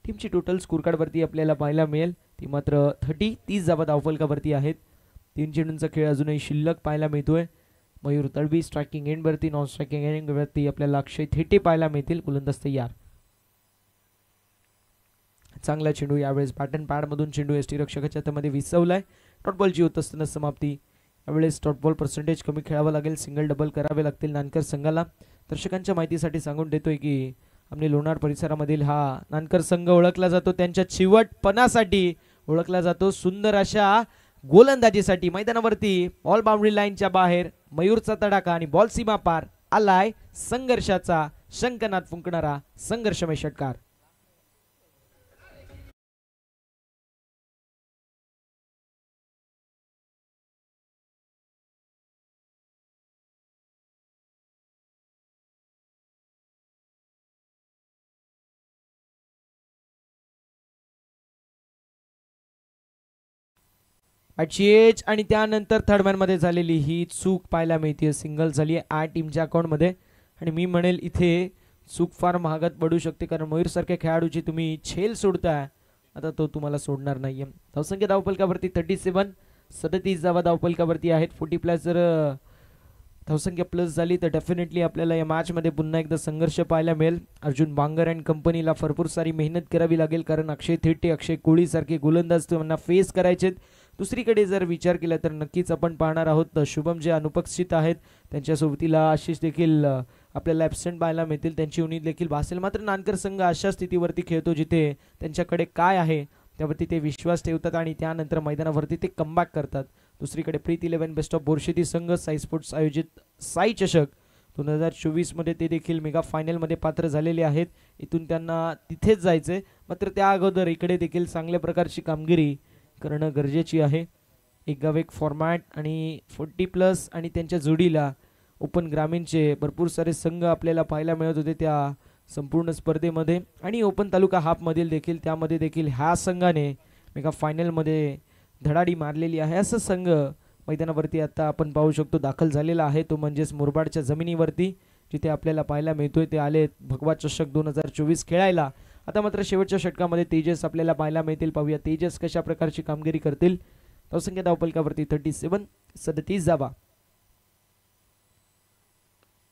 टीमची टोटल स्कोर कार्डवरती आपल्याला पाहायला मिळेल ती मात्र 30 धावा धावफलकावरती आहेत. 3 चेंडूंचा खेळ अजूनही शिल्लक पाहायला मिळतोय. मयूर तळवी स्ट्रायकिंग एंडवरती, नॉन स्ट्रायकिंग एंडवरती आपल्याला अक्षय थेटे पाहायला मिळतील. गोलंदाज तयार. चांगला चेंडू यावेळेस पॅटर्न पॅड मधून चेंडू एसटी रक्षकाच्या हातामध्ये विसवलाय. डॉट बॉलची होत असताना समाप्ती. यावेळेस डॉट बॉल पर्सेंटेज कमी खेळावं लागेल, सिंगल डबल करावे लागतील नानकर संघाला. दर्शकांच्या माहितीसाठी सांगून देतोय की आम्ही लोणार परिसरामधील हा नानकर संघ ओळखला जातो त्यांच्या चिवटपणासाठी, ओळखला जातो सुंदर अशा गोलंदाजीसाठी. मैदानावरती बॉल बाउंड्री लाईनच्या बाहेर मयूरचा तडाखा आणि बॉल सीमा पार आलाय. संघर्षाचा शंखनाद फुंकणारा संघर्षमय षटकार. आणि त्यानंतर थर्डमॅन मध्ये झालेली ही चूक पाहायला मिळते. सिंगल झाली आहे टीमच्या अकाउंट मध्ये आणि मी म्हणेल इथे चूक फार महागात पडू शकते, कारण मयूर सारख्या खेळाडूची तुम्ही छेल सोडताय, आता तो तुम्हाला सोडणार नाहीये. धावसंख्या धावफलकावरती 37, 37 धावा धावफलकावरती आहेत. 40+ जर धावसंख्या प्लस झाली तर डेफिनेटली आपल्याला या मॅचमध्ये पुन्हा एकदा संघर्ष पाहायला मिळेल. अर्जुन बांगर अँड कंपनीला भरपूर सारी मेहनत करावी लागेल, कारण अक्षय थेटे, अक्षय कोळी सारखे गोलंदाज त्यांना फेस करायचे. दुसरीकडे जर विचार केला तर नक्कीच आपण पाहणार आहोत शुभम जे अनुपस्थित आहेत त्यांच्यासोबतीला आशिष देखील आपल्याला ॲब्सेंट पाहायला मिळतील, त्यांची उणीव देखील भासेल. मात्र नानकर संघ अशा स्थितीवरती खेळतो जिथे त्यांच्याकडे काय आहे त्यावरती ते विश्वास ठेवतात आणि त्यानंतर मैदानावरती ते कमबॅक करतात. दुसरीकडे प्रीत 11 बेस्ट ऑफ बोरशेती संघ साई स्पोर्ट्स आयोजित साई चषक 2024 मध्ये ते देखील मेगा फायनलमध्ये पात्र झालेले आहेत. इथून त्यांना तिथेच जायचंय, मात्र त्या अगोदर इकडे देखील चांगल्या प्रकारची कामगिरी करणं गरजेची आहे. एक गाव एक फॉर्मॅट आणि 40+ आणि त्यांच्या जोडीला ओपन ग्रामीणचे भरपूर सारे संघ आपल्याला पाहायला मिळत होते त्या संपूर्ण स्पर्धेमध्ये. आणि ओपन तालुका हाफमधील देखील त्यामध्ये देखील ह्या संघाने मेगा फायनलमध्ये धडाडी मारलेली आहे. असं संघ मैदानावरती आता आपण पाहू शकतो दाखल झालेला आहे, तो म्हणजेच मुरबाडच्या जमिनीवरती जिथे आपल्याला पाहायला मिळतोय. ते आले भगवा चषक 2024 खेळायला. आता मात्र शेवटच्या षटकामध्ये तेजस आपल्याला पाहायला मिळतील. पाहूया तेजस कशा प्रकारची कामगिरी करतील. धावसंख्या धावफलकावरती 37 धावा.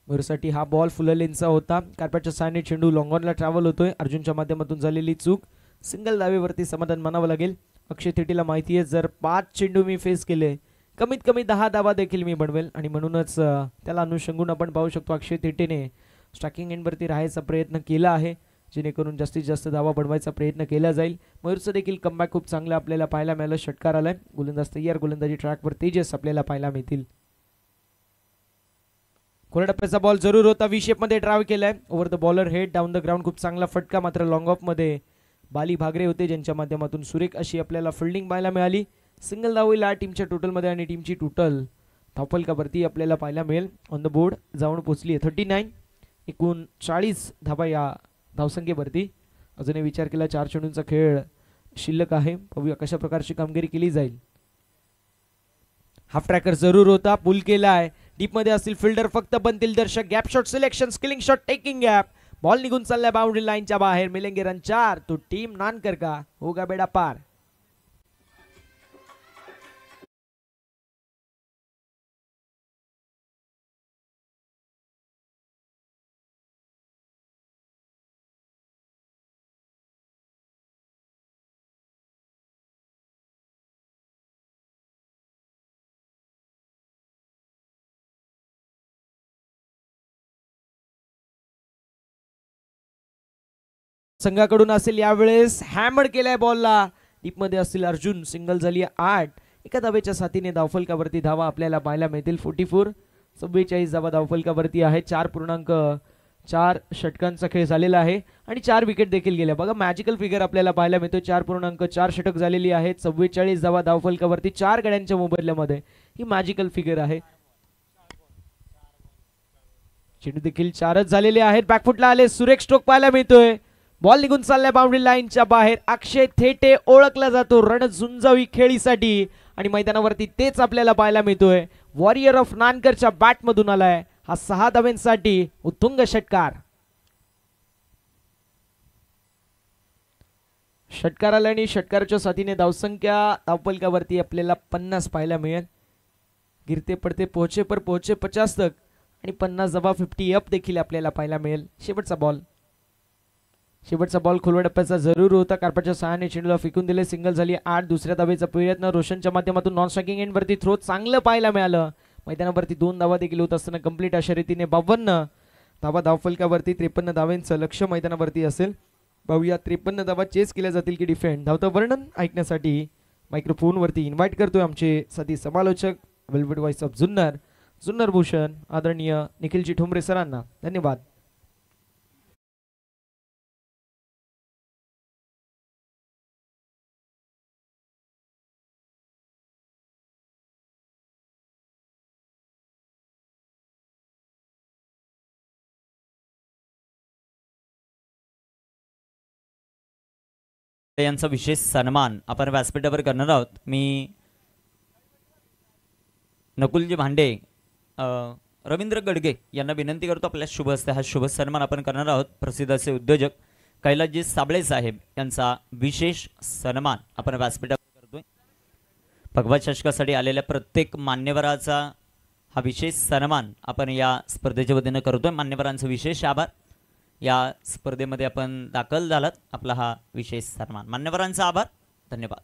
साठी हा बॉल फुललेनचा होता. कार्पेटच्या सायने चेंडू लॉंगॉनला ट्रॅव्हल होतोय. अर्जुनच्या माध्यमातून झालेली चूक. सिंगल धावेवरती समाधान मानावं लागेल. अक्षय थेटेला माहिती आहे जर 5 चेंडू मी फेस केले कमीत कमी 10 धावा देखील मी बनवेल, आणि म्हणूनच त्याला अनुषंगून आपण पाहू शकतो अक्षय थेटेने स्ट्रायकिंग एंडवरती राहायचा प्रयत्न केला आहे, जेणेकरून जास्तीत जास्त धावा बनवायचा प्रयत्न केला जाईल. मयूरचं देखील कमबॅक खूप चांगलं आपल्याला पाहायला मिळालं. षटकार आलाय. गोलंदाज तयार. गोलंदाजी ट्रॅकवर तेजस आपल्याला पाहायला मिळतील. कोरडप्प्याचा बॉल जरूर होता. व्ही शेप मध्ये ड्राइव्ह केलाय. Over the bowler head down the ground. खूप चांगला फटका. मात्र लॉंग ऑफ मध्ये बाली भागरे होते ज्यांच्या माध्यमातून सुरेख अशी आपल्याला फिल्डिंग पाहायला मिळाली. सिंगल धाव होईल टीमच्या टोटलमध्ये आणि टीमची टोटल धावफलकावरती आपल्याला पाहायला मिळेल. ऑन द बोर्ड जाऊन पोहोचली 39. एकूण 40 धावा या धावसंख्येवरती. अजूनही विचार केला 4 चेंडूंचा खेळ शिल्लक आहे. पाहूया कशा प्रकारची कामगिरी केली जाईल. हाफ ट्रॅकर जरूर होता. पुल केला आहे. डीप मध्ये असतील फिल्डर फक्त बनतील दर्शक. Gap shot selection. Skilling shot taking gap. Ball निघून चाललाय बाउंड्री लाईनच्या बाहेर. मिलेंगे रन 4. तो टीम नानकर का होगा बेडा पार. संघाकडून असेल यावेळेस हॅमर केलाय बॉलला. डीप मध्ये असतील अर्जुन. सिंगल झाली 8. एका धावेच्या साथीने धावफलकावरती धावा आपल्याला पाहायला मिळतील 44. 44 धावा धावफलकावरती आहे. 4.4 षटकांचा खेळ झालेला आहे आणि 4 विकेट देखील गेल्या. बघा मॅजिकल फिगर आपल्याला पाहायला मिळतो. 4.4 षटक झालेली आहेत. 44 धावा धावफलकावरती 4 गड्यांच्या मोबदल्यामध्ये. ही मॅजिकल फिगर आहे. चेंडू देखील 4च झालेले आहेत. बॅकफुटला आले. सुरेख स्ट्रोक पाहायला मिळतोय. बॉल निघून चाललाय बाउंड्री लाईनच्या बाहेर. अक्षय थेटे ओळखला जातो रणझुंजावी खेळीसाठी आणि मैदानावरती तेच आपल्याला पाहायला मिळतोय. वॉरियर ऑफ नानकरच्या बॅट मधून आलाय हा 6 धावांसाठी उत्तुंग षटकार. षटकार आला आणि षटकाराच्या साथीने धावसंख्या धावफलकावरती आपल्याला 50 पाहायला मिळेल. गिरते पडते पोहोचे पर पोहोचे 50 तक आणि 50 धावा 50 अप देखील आपल्याला पाहायला मिळेल. शेवटचा बॉल खोलवा टप्प्याचा जरूर होता. कार्पेटच्या सहाय्याने चेंडूला फेकून दिले. सिंगल झाली 8. दुसऱ्या धावेचा प्रयत्न रोशनच्या माध्यमातून नॉन स्ट्रायकिंग एंडवरती थ्रो चांगलं पाहायला मिळालं. मैदानावरती 2 धावा देखील होत असताना कंप्लीट अशा रीतीने 52 धावा धावफलकावरती. 53 धावांचं लक्ष मैदानावरती असेल. पाहूया 53 धावा चेस केल्या जातील की डिफेंड. धावतं वर्णन ऐकण्यासाठी मायक्रोफोनवरती इन्व्हाइट करतोय आमचे साथी समालोचक velvet voice of Junnar Bhushan आदरणीय निखिलजी ठोंबरे सरांना. धन्यवाद.
यांचा विशेष सन्मान आपण व्यासपीठावर करणार आहोत. मी नकुलजी भांडे, रवींद्र गडगे यांना विनंती करतो आपल्या शुभ हस्ते हा शुभ सन्मान आपण करणार आहोत. प्रसिद्ध असे उद्योजक कैलासजी साबळे साहेब यांचा विशेष सन्मान आपण व्यासपीठावर करतोय. भगवा चषकासाठी आलेल्या प्रत्येक मान्यवराचा हा विशेष सन्मान आपण या स्पर्धेच्या वतीनं करतोय. मान्यवरांचं विशेष आभार. या स्पर्धेमध्ये आपण दाखल झालात, आपला हा विशेष सन्मान. मान्यवरांचा आभार, धन्यवाद.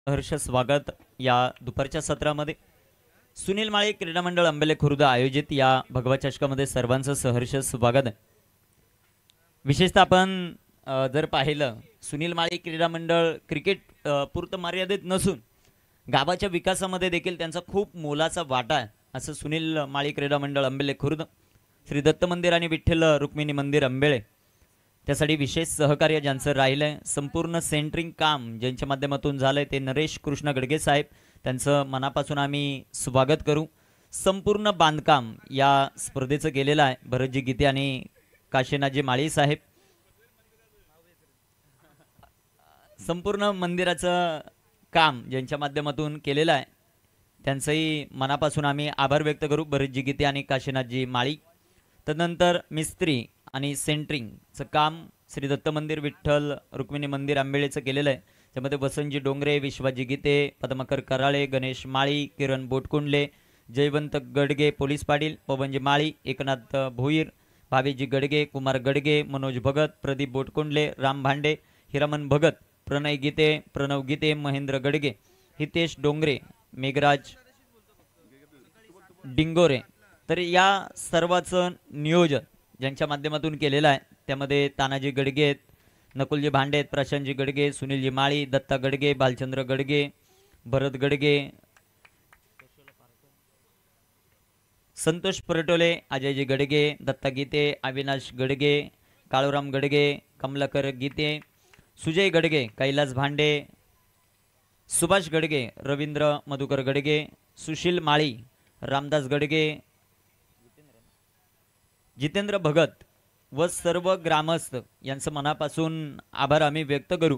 सहर्ष स्वागत या दुपारच्या सत्रामध्ये. सुनील माळी क्रीडा मंडळ अंबेले खुर्द आयोजित या भगवा चषकामध्ये सर्वांचं सहर्ष स्वागत आहे. विशेषतः आपण जर पाहिलं, सुनील माळी क्रीडा मंडळ क्रिकेट पुरतं मर्यादित नसून गावाच्या विकासामध्ये देखील त्यांचा खूप मोलाचा वाटा आहे, असं सुनील माळी क्रीडा मंडळ अंबेले खुर्द, श्री दत्त मंदिर आणि विठ्ठल रुक्मिणी मंदिर अंबेळे त्यासाठी विशेष सहकार्य ज्यांचं राहिलंय, संपूर्ण सेंटरिंग काम ज्यांच्या माध्यमातून झालंय ते नरेश कृष्ण गडगे साहेब, त्यांचं मनापासून आम्ही स्वागत करू. संपूर्ण बांधकाम या स्पर्धेचं केलेलं आहे भरतजी गीते आणि काशीनाथजी माळी साहेब. संपूर्ण मंदिराचं काम ज्यांच्या माध्यमातून केलेलं आहे त्यांचंही मनापासून आम्ही आभार व्यक्त करू, भरतजी गीते आणि काशीनाथजी माळी. तदनंतर मिस्त्री आणि सेंटरिंगचं काम श्री दत्त मंदिर विठ्ठल रुक्मिणी मंदिर आंबेळेचं केलेलं आहे. त्यामध्ये वसंतजी डोंगरे, विश्वाजी गीते, पद्माकर कराळे, गणेश माळी, किरण बोटकुंडले, जयवंत गडगे, पोलीस पाटील, पवनजी माळी, एकनाथ भोईर, भावेजी गडगे, कुमार गडगे, मनोज भगत, प्रदीप बोटकुंडले, राम भांडे, हिरामन भगत, प्रणय गीते, प्रणव गीते, महेंद्र गडगे, हितेश डोंगरे, मेघराज डिंगोरे. तर या सर्वांचं नियोजन ज्यांच्या माध्यमातून केलेलं आहे त्यामध्ये तानाजी गडगे आहेत, नकुलजी भांडे आहेत, प्रशांतजी गडगे, सुनीलजी माळी, दत्ता गडगे, भालचंद्र गडगे, भरत गडगे, संतोष परटोले, अजयजी गडगे, दत्ता गीते, अविनाश गडगे, काळूराम गडगे, कमलाकर गीते, सुजय गडगे, कैलास भांडे, सुभाष गडगे, रवींद्र मधुकर गडगे, सुशील माळी, रामदास गडगे, जितेंद्र भगत व सर्व ग्रामस्थ यांचं मनापासून आभार आम्ही व्यक्त करू,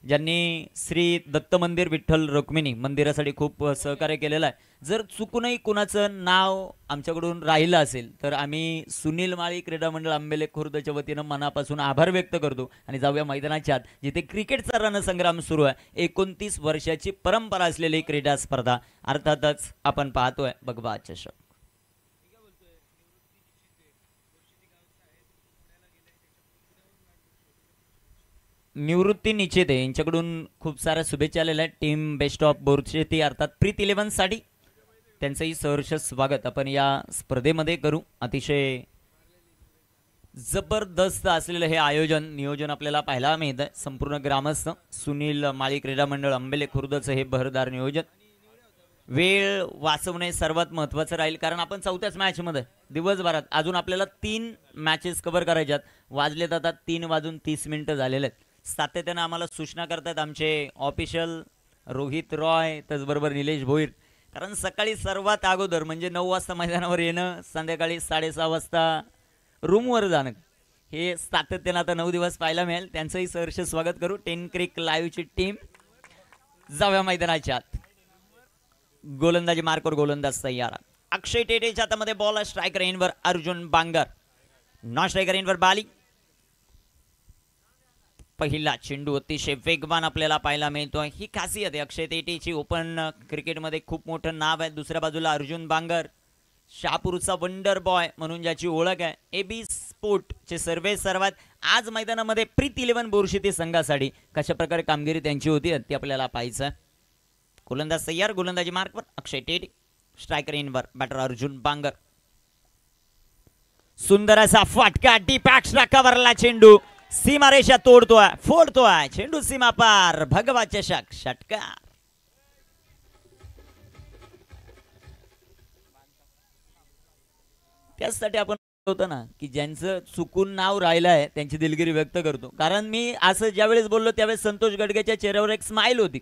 ज्यांनी श्री दत्त मंदिर विठ्ठल रुक्मिणी मंदिरासाठी खूप सहकार्य केलेलं आहे. जर चुकूनही कुणाचं नाव आमच्याकडून राहिलं असेल तर आम्ही सुनील माळी क्रीडा मंडळ आंबेले खुर्दच्या वतीनं मनापासून आभार व्यक्त करतो आणि जाऊया मैदानाच्या आत, जिथे क्रिकेटचा रणसंग्राम सुरू आहे. 29 वर्षाची परंपरा असलेली क्रीडा स्पर्धा, अर्थातच आपण पाहतोय भगवा चषक. निवृत्ती निश्चित आहे, यांच्याकडून खूप साऱ्या शुभेच्छा आलेल्या आहेत. टीम बेस्ट ऑफ बोरशेती अर्थात प्रीत 11 साठी त्यांचंही सहर्ष स्वागत आपण या स्पर्धेमध्ये करू. अतिशय जबरदस्त असलेलं हे नियोजन आपल्याला पाहायला मिळत आहे. संपूर्ण ग्रामस्थ सुनील माळी क्रीडा मंडळ आंबेले खुर्दचं हे बहरदार नियोजन. वेळ वाचवणे सर्वात महत्त्वाचं राहील, कारण आपण 4थ्याच मॅचमध्ये दिवसभरात अजून आपल्याला 3 मॅचेस कव्हर करायच्यात. वाजलेत आता 3:30 झालेले आहेत. सातत्यानं आम्हाला सूचना करतात आमचे ऑफिशियल रोहित रॉय, त्याचबरोबर निलेश भोईर, कारण सकाळी सर्वात अगोदर म्हणजे 9 वाजता मैदानावर येणं, संध्याकाळी 6:30 वाजता रूमवर जाणं, हे सातत्यानं आता 9 दिवस पाहायला मिळेल. त्यांचंही सहर्ष स्वागत करू. 10 क्रिक लाईव्हची टीम जाऊया मैदानाच्या आत. गोलंदाजी मार्कवर गोलंदाज तयार. अक्षय टेटेच्या हातामध्ये बॉल, स्ट्रायकर इनवर अर्जुन बांगर, नॉन स्ट्रायकर इनवर बाली. पहिला चेंडू अतिशय वेगवान आपल्याला पाहायला मिळतो. ही खासियत आहे अक्षय टेटेची. ओपन क्रिकेटमध्ये खूप मोठं नाव आहे. दुसऱ्या बाजूला अर्जुन बांगर, शहापूरचा वंडर बॉय म्हणून ज्याची ओळख आहे. एबी स्पोर्टचे सर्वे सर्वात आज मैदानामध्ये प्रीत 11 बोरशेती संघासाठी कशा प्रकारे कामगिरी त्यांची होती ती आपल्याला पाहायचं. गोलंदाज तयार. गोलंदाजी मार्कवर अक्षय टेटे, स्ट्रायकर इनवर बॅटर अर्जुन बांगर. सुंदर असा फटका, डीप एक्स्ट्रा कव्हरला चेंडू सीमारेषा तोडतोय, फोडतोय चेंडू सीमा पार. भगवा चषक षटकार. त्यासाठी आपण होतं ना की ज्यांचं चुकून नाव राहिलं आहे त्यांची दिलगिरी व्यक्त करतो. कारण मी असं ज्यावेळेस बोललो त्यावेळेस संतोष गडगेच्या चेहऱ्यावर एक स्माइल होती.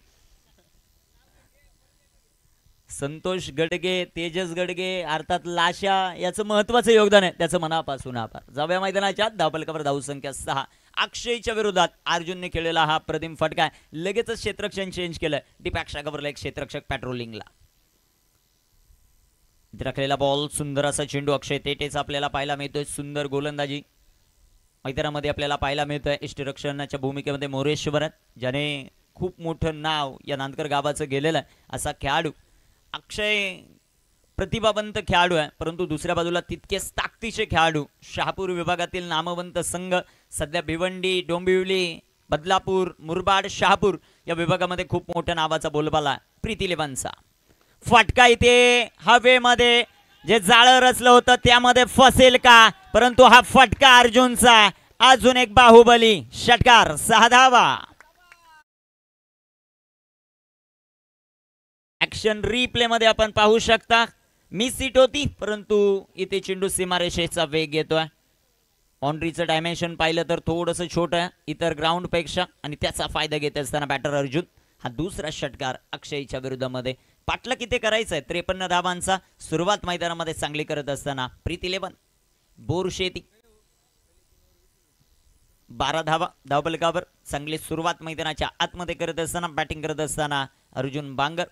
संतोष गडगे, तेजस गडगे अर्थात लाशा याचं महत्वाचं योगदान आहे, त्याचं मनापासून आभार. जाऊया मैदानाच्या धावफलकावर धावसंख्या 6. अक्षयच्या विरोधात अर्जुनने खेळलेला हा प्रथम फटका लगेचच क्षेत्ररक्षण चेंज केलं. डिपॅक्शा कव्हरला एक क्षेत्ररक्षक पॅट्रोलिंगला राखलेला बॉल, सुंदर असा चेंडू अक्षय तेटेचा आपल्याला पाहायला मिळतोय. सुंदर गोलंदाजी मैदानामध्ये आपल्याला पाहायला मिळतोय. इष्टरक्षणाच्या भूमिकेमध्ये मोरेश्वर ज्याने खूप मोठं नाव या नांदकर गावाचं गेलेलं आहे असा खेळाडू अक्षय प्रतिभावंत खेळाडू आहे, परंतु दुसऱ्या बाजूला तितकेच ताकदीचे खेळाडू शहापूर विभागातील नामवंत संघ सध्या भिवंडी, डोंबिवली, बदलापूर, मुरबाड, शहापूर या विभागामध्ये खूप मोठ्या नावाचा बोलबाला प्रीती लेवांचा फटका इथे हवेमध्ये जे जाळं रचलं होतं त्यामध्ये फसेल का, परंतु हा फटका अर्जुनचा. अजून एक बाहुबली षटकार, 6 धावा. ऍक्शन रिप्ले मध्ये आपण पाहू शकता मिस सीट होती, परंतु इथे चेंडू सीमारेषेचा वेग येतोय. बाउंड्रीचं डायमेन्शन पाहिलं तर थोडंसं छोटं आहे इतर ग्राउंड पेक्षा आणि त्याचा फायदा घेत असताना बॅटर अर्जुन. हा दुसरा षटकार अक्षयच्या विरोधामध्ये. पाटला किती करायचं आहे 53 धावांचा. सुरुवात मैदानामध्ये चांगली करत असताना प्रीती 11 बोरशेती 12 धावा धावफलकावर. चांगली सुरुवात मैदानाच्या आतमध्ये करत असताना बॅटिंग करत असताना अर्जुन बांगर.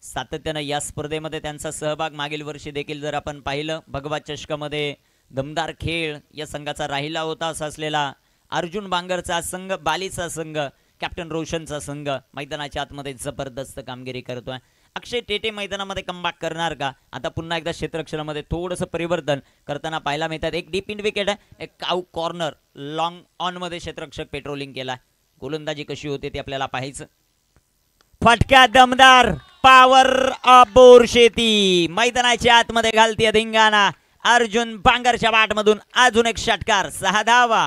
सातत्यानं या स्पर्धेमध्ये त्यांचा सहभाग मागील वर्षी देखील जर आपण पाहिलं भगवा चषकामध्ये दमदार खेळ या संघाचा राहिला होता. असा असलेला अर्जुन बांगरचा संघ, बालीचा संघ, कॅप्टन रोशनचा संघ मैदानाच्या आतमध्ये जबरदस्त कामगिरी करतोय. अक्षय टेटे मैदानामध्ये कमबॅक करणार का? आता पुन्हा एकदा क्षेत्ररक्षणामध्ये थोडंसं परिवर्तन करताना पाहायला मिळतात. एक डीप इन विकेट आहे, एक काऊ कॉर्नर लॉंग ऑन मध्ये क्षेत्ररक्षक पेट्रोलिंग केला. गोलंदाजी कशी होते ते आपल्याला पाहायचं. फटका दमदार, पॉवर ऑफ बोरशेती मैदानाच्या आतमध्ये घालते धिंगाणा. अर्जुन बांगरच्या बॅटमधून अजून एक षटकार, 6 धावा.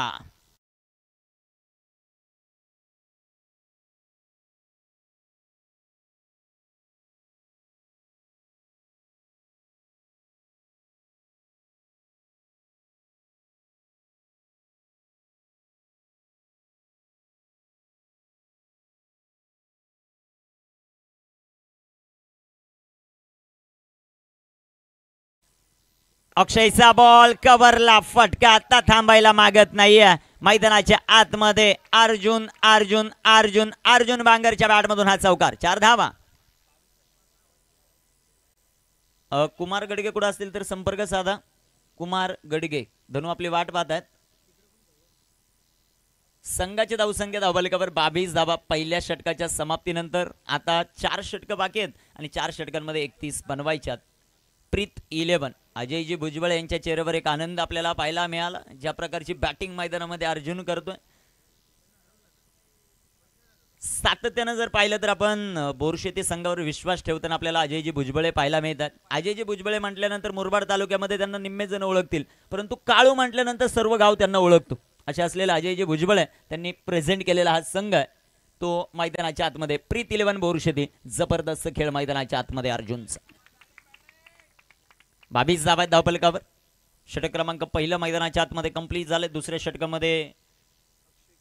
अक्षयचा बॉल कव्हरला, फटका आता थांबायला मागत नाहीये. मैदानाच्या आतमध्ये अर्जुन अर्जुन अर्जुन अर्जुन बांगरच्या बॅटमधून हा चौकार, 4 धावा. कुमार गडगे कुठे असतील तर संपर्क साधा. कुमार गडगे धनु आपली वाट पाहत आहेत. संघाची धावसंख्या धावफलकावर 22 धावा पहिल्या षटकाच्या समाप्तीनंतर. आता 4 षटकं बाकी आहेत आणि 4 षटकांमध्ये 31 बनवायच्यात. प्रीत 11 अजयजी भुजबळ यांच्या चेहऱ्यावर एक आनंद आपल्याला पाहायला मिळाला. ज्या प्रकारची बॅटिंग मैदानामध्ये अर्जुन करतोय. सातत्यानं जर पाहिलं तर आपण बोरशेती संघावर विश्वास ठेवताना आपल्याला अजयजी भुजबळे पाहायला मिळतात. अजयजी भुजबळे म्हटल्यानंतर मुरबाड तालुक्यामध्ये त्यांना निम्मे जण ओळखतील, परंतु काळू म्हटल्यानंतर सर्व गाव त्यांना ओळखतो. असे असलेला अजयजी भुजबळे त्यांनी प्रेझेंट केलेला हा संघ आहे तो मैदानाच्या आतमध्ये. प्रीत 11 बोरशेती, जबरदस्त खेळ मैदानाच्या आतमध्ये अर्जुनचा. 22 धावा आहेत धावफलकावर. षटक क्रमांक पहिलं मैदानाच्या आतमध्ये कंप्लीट झाले. दुसऱ्या षटकामध्ये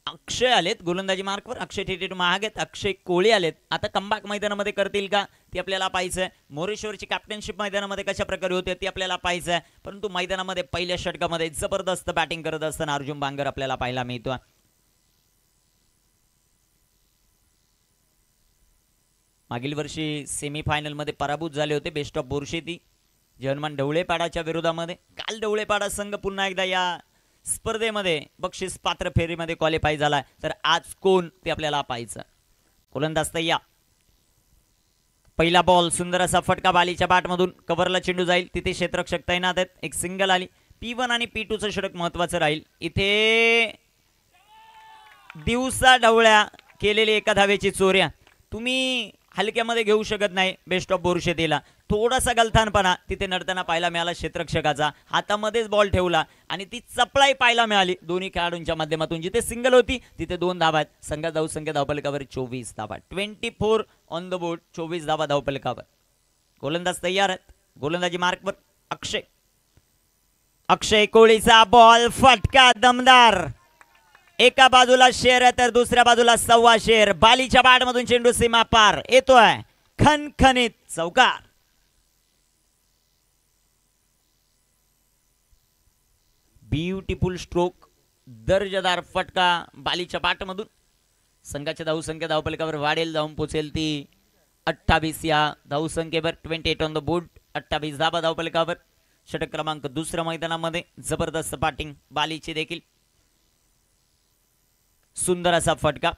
अक्षय आलेत गोलंदाजी मार्कवर. अक्षय टेटे महाग आहेत. अक्षय कोळी आलेत. आता कमबॅक मैदानामध्ये करतील का ते आपल्याला पाहायचं आहे. मोरेश्वरची कॅप्टनशिप मैदानामध्ये कशा प्रकारे होते ते आपल्याला पाहायचं आहे. परंतु मैदानामध्ये पहिल्या षटकामध्ये जबरदस्त बॅटिंग करत असताना अर्जुन बांगर आपल्याला पाहायला मिळतो. मागील वर्षी सेमीफायनल मध्ये पराभूत झाले होते बेस्ट ऑफ बोरशेती जर्मन ढवळेपाडाच्या विरोधामध्ये. काल ढवळेपाडा संघ पुन्हा एकदा या स्पर्धेमध्ये बक्षीस पात्र फेरीमध्ये क्वालिफाय झाला, तर आज कोण ते आपल्याला पाहायचं. गोलंदाज तय्या. पहिला बॉल, सुंदर असा फटका बालीच्या बॅटमधून. कव्हरला चेंडू जाईल, तिथे क्षेत्ररक्षक तैनात आहेत. एक सिंगल आली. P1 आणि P2चं षटक महत्वाचं राहील. इथे दिवसा ढवळ्या केलेली एका धावेची चोऱ्या तुम्ही हलक्यामध्ये घेऊ शकत नाही. बेस्ट ऑफ बोरशेतीला थोडासा गलथानपणा तिथे नडताना पाहायला मिळाला. क्षेत्ररक्षकाचा हातामध्येच बॉल ठेवला आणि ती चपळाई पाहायला मिळाली दोन्ही खेळाडूंच्या माध्यमातून. जिथे सिंगल होती तिथे 2 धावा आहेत. संघात धावसंख्या धावफलकावर 24 धावा. 24 ऑन द बोर्ड, 24 धावा धावफलकावर. गोलंदाज तयार आहेत. गोलंदाजी मार्कवर अक्षय. अक्षय कोळीचा बॉल फटका दमदार. एका बाजूला शेर आहे तर दुसऱ्या बाजूला सव्वा शेर. बालीच्या बॅटमधून चेंडू सीमा पार येतोय. खणखणीत चौकार. Beautiful stroke. दर्जेदार फटका बालीच्या बॅटमधून. संघाच्या धावसंख्या धावफलकावर वाढेल, जाऊन पोहोचेल ती 28 या धावसंख्येवर. 28 ऑन द बोर्ड. 28 धाबा धावफलकावर. षटक क्रमांक दुसऱ्या मैदानामध्ये जबरदस्त बॅटिंग बालीची देखील. सुंदर असा फटका.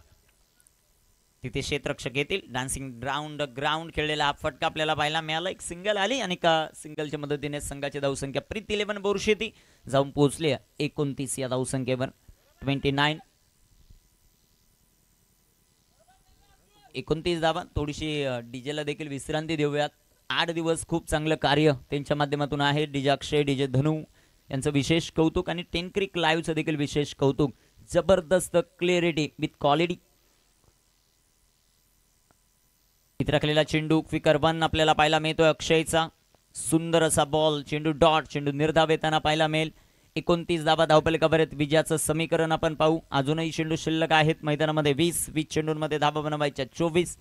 तिथे क्षेत्ररक्षक येतील. डान्सिंग राऊंड ग्राउंड खेळलेला हा फटका आपल्याला पाहायला मिळाला. एक सिंगल आली आणि का सिंगलच्या मदतीने संघाची धावसंख्या प्रीत 11 बोरशेती जाऊन पोहोचले 29 या धावसंख्येवर. 29 29 धावा. थोडीशी डीजेला देखील विश्रांती देऊयात. 8 दिवस खूप चांगलं कार्य त्यांच्या माध्यमातून आहे. डीजे अक्षय, डीजे धनू यांचं विशेष कौतुक आणि 10 क्रिक लाईव्हचं देखील विशेष कौतुक. जबरदस्त क्लिअरिटी विथ क्वालिटी. इथे राखलेला चेंडू क्विकर 1 आपल्याला पाहायला मिळतोय अक्षयचा. सुंदर असा बॉल. चेंडू डॉट. चेंडू निर्धाव येताना पाहायला मिळेल. 29 धावा धावफलकावर आहेत. विजयाचं समीकरण आपण पाहू. अजूनही चेंडू शिल्लक आहेत मैदानामध्ये. 20 चेंडूंमध्ये धावा बनवायच्या 24.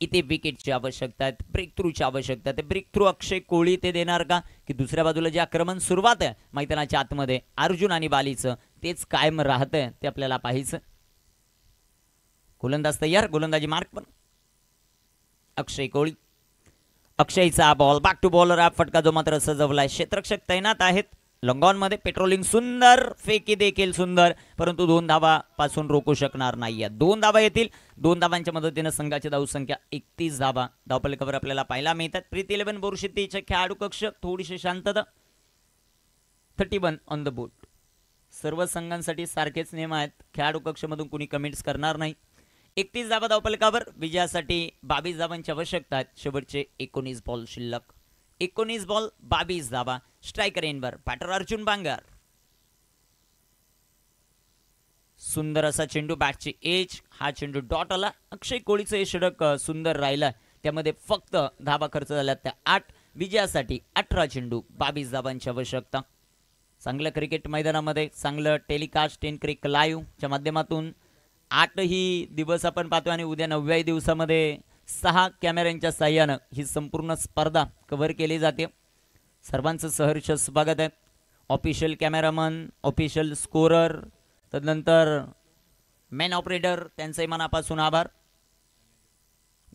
इथे विकेटची आवश्यकता आहे, ब्रेक थ्रूची आवश्यकता आहे. ब्रेक थ्रू अक्षय कोळी ते देणार का, की दुसऱ्या बाजूला जे आक्रमण सुरुवात आहे मैदानाच्या आतमध्ये अर्जुन आणि बालीचं तेच कायम राहतंय ते आपल्याला पाहायचं. गोलंदाज तयार. गोलंदाजी मार्क पण अक्षय कोळी. अक्षयचा बॉल बॅक टू बॉलर. हा फटका जो मात्र सजवलाय. क्षेत्ररक्षक तैनात आहेत लॉंगॉन मध्ये. पेट्रोलिंग सुंदर. फेकी देखील सुंदर, परंतु 2 धावा पासून रोखू शकणार नाहीये. 2 धावा येतील. 2 धावांच्या मदतीने संघाची धावसंख्या 31 धावा धावफलकावर आपल्याला पाहायला मिळतात. प्रीत 11 बोरशेतीचे खेळाडू कक्ष थोडीशी शांतता. 31 ऑन द बोर्ड. सर्व संघांसाठी सारखेच नियम आहेत. खेळाडू कक्षमधून कुणी कमेंट्स करणार नाही. 31 धावा धावफलकावर. विजयासाठी 22 धावांची आवश्यकता आहे. शेवटचे 19 बॉल शिल्लक. 19 बॉल 22 धावा. स्ट्रायकर एनवर बॅटर अर्जुन बांगर. सुंदर असा चेंडू. बॅटची एज. हा चेंडू डॉट आला. अक्षय कोळीचं हे षटक सुंदर राहिलं. त्यामध्ये फक्त धावा खर्च झाल्या त्या 8. विजयासाठी 18 चेंडू 22 धावांची आवश्यकता. चांगलं क्रिकेट मैदानामध्ये चांगलं टेलिकास्ट 10 क्रिक लाईव्ह च्या माध्यमातून 8ही दिवस आपण पाहतो आणि उद्या 9व्याही दिवसामध्ये 6 कॅमेऱ्यांच्या साह्यानं ही संपूर्ण स्पर्धा कव्हर केली जाते. सर्वांचं सहर्ष स्वागत आहे. ऑफिशियल कॅमेरामन, ऑफिशियल स्कोरर, तदनंतर मेन ऑपरेटर त्यांचंही मनापासून आभार.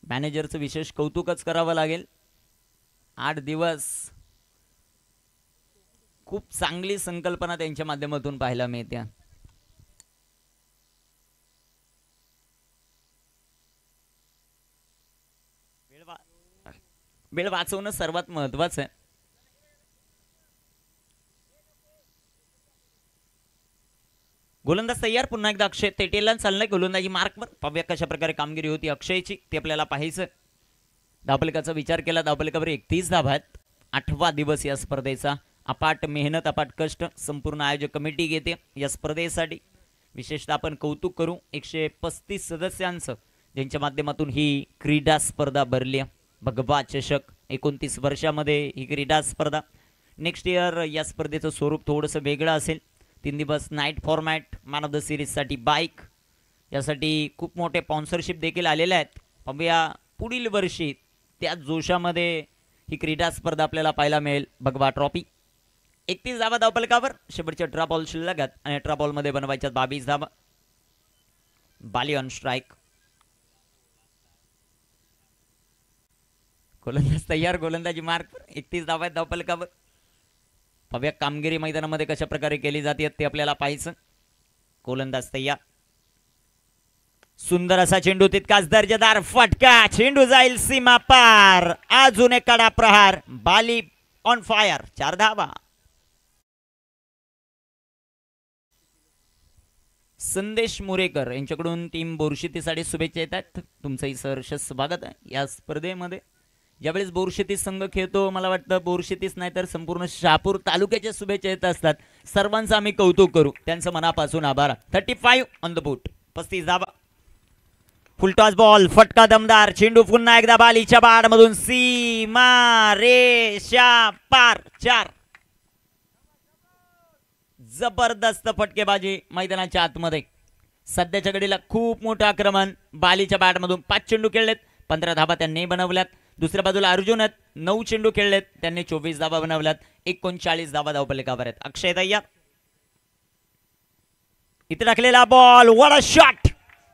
मॅनेजरचं विशेष कौतुकच करावं लागेल. 8 दिवस खूप चांगली संकल्पना त्यांच्या माध्यमातून पाहायला मिळते. वेळ वाचवणं सर्वात महत्वाचं आहे. गोलंदाज तयार. पुन्हा एकदा अक्षय तेटेला चाललाय गोलंदाजी मार्कवर. पाहूया कशा प्रकारे कामगिरी होती अक्षयची ते आपल्याला पाहायचं. धावफलकाचा विचार केला. धावफलकावर 31 धावा आहेत. 8वा दिवस या स्पर्धेचा. अपाट मेहनत, अपाट कष्ट संपूर्ण आयोजक कमिटी घेते या स्पर्धेसाठी. विशेषतः आपण कौतुक करू 135 सदस्यांचं ज्यांच्या माध्यमातून ही क्रीडा स्पर्धा भरली आहे. भगवा चषक 29 वर्षामध्ये ही क्रीडा स्पर्धा. नेक्स्ट इयर या स्पर्धेचं स्वरूप थोडंसं वेगळं असेल. 3 दिवस night format. Man of the सिरीजसाठी बाईक. यासाठी खूप मोठे स्पॉन्सरशिप देखील आलेले आहेत. पाहूया पुढील वर्षी त्या जोशामध्ये ही क्रीडा स्पर्धा आपल्याला पाहायला मिळेल. भगवा ट्रॉफी. 31 धावा धावफलकावर. शेवटचे 18 बॉल शिल्लक आहेत आणि 18 बॉलमध्ये बनवायच्या 22 धावा. बाली ऑन स्ट्राईक. गोलंदाज तयार. गोलंदाजी मार्क. 31 धावा आहेत धावफलकावर. पाहूया कामगिरी मैदानामध्ये कशा प्रकारे केली जाते ते आपल्याला पाहायचं. गोलंदाज तयार. सुंदर असा चेंडू. तितकाच दर्जेदार फटका. चेंडू जाईल सीमा पार. अजून एक कडा प्रहार. बाली ऑन फायर. 4 धावा. संदेश मुरेकर यांच्याकडून टीम बोरशेतीसाठी शुभेच्छा येतात. तुमचंही सहर्ष स्वागत आहे या स्पर्धेमध्ये. ज्यावेळेस बोरशेती संघ खेळतो मला वाटतं बोरशेतीच नाही तर संपूर्ण शहापूर तालुक्याच्या शुभेच्छा येत असतात. सर्वांचं आम्ही कौतुक करू. त्यांचं मनापासून आभार. 35 ऑन द बोट. 35 धावा. Full toss ball. फटका दमदार. चेंडू पुन्हा एकदा बालीच्या बाडमधून सीमा रेषा पार. 4. जबरदस्त फटकेबाजी मैदानाच्या आतमध्ये. सध्याच्या घडीला खूप मोठं आक्रमण बालीच्या बॅटमधून. 5 चेंडू खेळलेत, 15 धाबा त्यांनी बनवल्यात. दुसऱ्या बाजूला अर्जुन आहेत, 9 चेंडू खेळलेत, त्यांनी 24 धाबा बनवल्यात. 39 धाबा धावफलकावर आहेत. अक्षय तय्या इथे टाकलेला बॉल, व्हाट अ शॉट,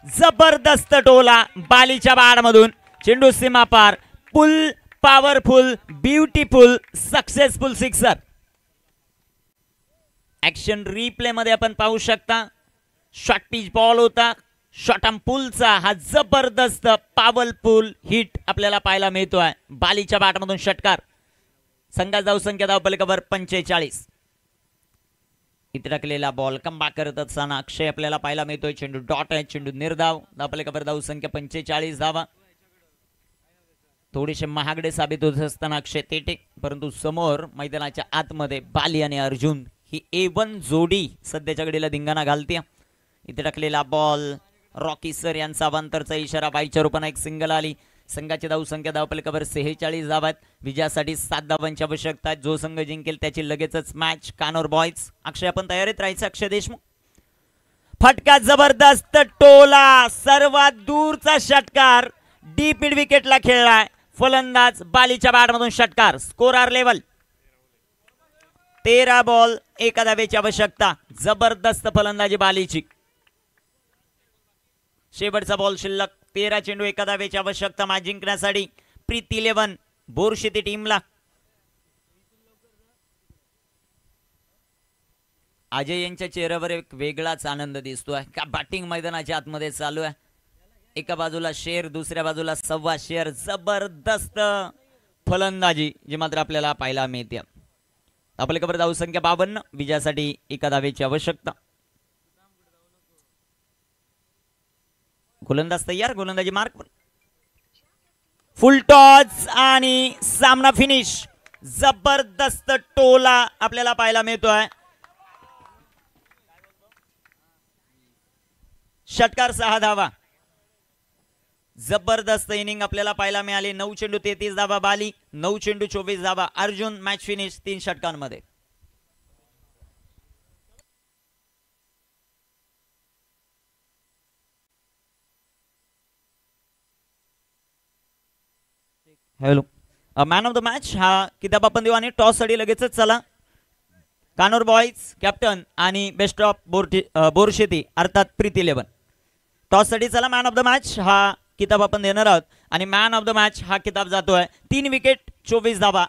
जबरदस्त टोला बालीच्या बॅटमधून. चेंडू सीमा पार, pull, powerful, beautiful, successful sixer. Action replay मध्ये आपण पाहू शकता. शॉर्ट पिच बॉल होता, शॉर्ट आर्म पुलचा हा जबरदस्त पॉवरफुल हिट आपल्याला पाहायला मिळतोय. बालीच्या बॅटमधून षटकार. संघाचा धावसंख्या धावफलकावर 45. इथे टाकलेला बॉल कमबॅक करत असताना अक्षय आपल्याला पाहायला मिळतोय. चेंडू डॉट आहे, चेंडू निर्धाव. धावफलकावर धावसंख्या 45 धावा. थोडेसे महागडे साबित होत असताना अक्षय तेटे, परंतु समोर मैदानाच्या आतमध्ये बाली आणि अर्जुन ही A1 जोडी सध्याच्या घडीला धिंगाणा घालते. इथे टाकलेला बॉल, रॉकी सर यांचा अवांतरचा इशारा. बाईच्या रूपाने एक सिंगल आली. संघाची धावसंख्या धावफलकावर 46 धावा आहेत. विजयासाठी 7 धावांची आवश्यकता आहे. जो संघ जिंकेल त्याची लगेचच मॅच. कानोर बॉयज. अक्षय आपण तयारीत राहायचं. अक्षय देशमुख. फटका जबरदस्त टोला, सर्वात दूरचा षटकार, डीप मिड विकेटला खेळलाय. फलंदाज बालीच्या बॅटमधून षटकार. स्कोर लेवल 13 बॉल 1 धावेची आवश्यकता. जबरदस्त फलंदाजी बालीची. शेवटचा बॉल शिल्लक. 13 चेंडू 1 धावेची आवश्यकता मॅच जिंकण्यासाठी. प्रीती 11 बोरशेती टीमला. अजय यांच्या चेहऱ्यावर एक वेगळाच आनंद दिसतोय का बॅटिंग मैदानाच्या आतमध्ये चालू आहे. एका बाजूला शेर, दुसऱ्या बाजूला सव्वा शेर. जबरदस्त फलंदाजी जी मात्र आपल्याला पाहायला मिळते. आपल्या खबर धावसंख्या 52. विजयासाठी 1 धावेची आवश्यकता. गोलंदाज तयार. गोलंदाजी मार्क. फुल टॉस आणि सामना फिनिश. जबरदस्त टोला आपल्याला पाहायला मिळतोय. षटकार 6 धावा. जबरदस्त इनिंग आपल्याला पाहायला मिळाली. 9 चेंडू 33 धावा बाली, 9 चेंडू 24 धावा अर्जुन. मॅच फिनिश 3 षटकांमध्ये. Hello, man of the match हा किताब आपण देऊ आणि टॉस साठी लगेचच चला. कानोर बॉयज कॅप्टन आणि बेस्ट ऑफ बोरशेती अर्थात प्रीती 11. टॉस साठी चला. मॅन ऑफ द मॅच हा किताब आपण देणार आहोत आणि मॅन ऑफ द मॅच हा किताब जातोय. 3 विकेट 24 धावा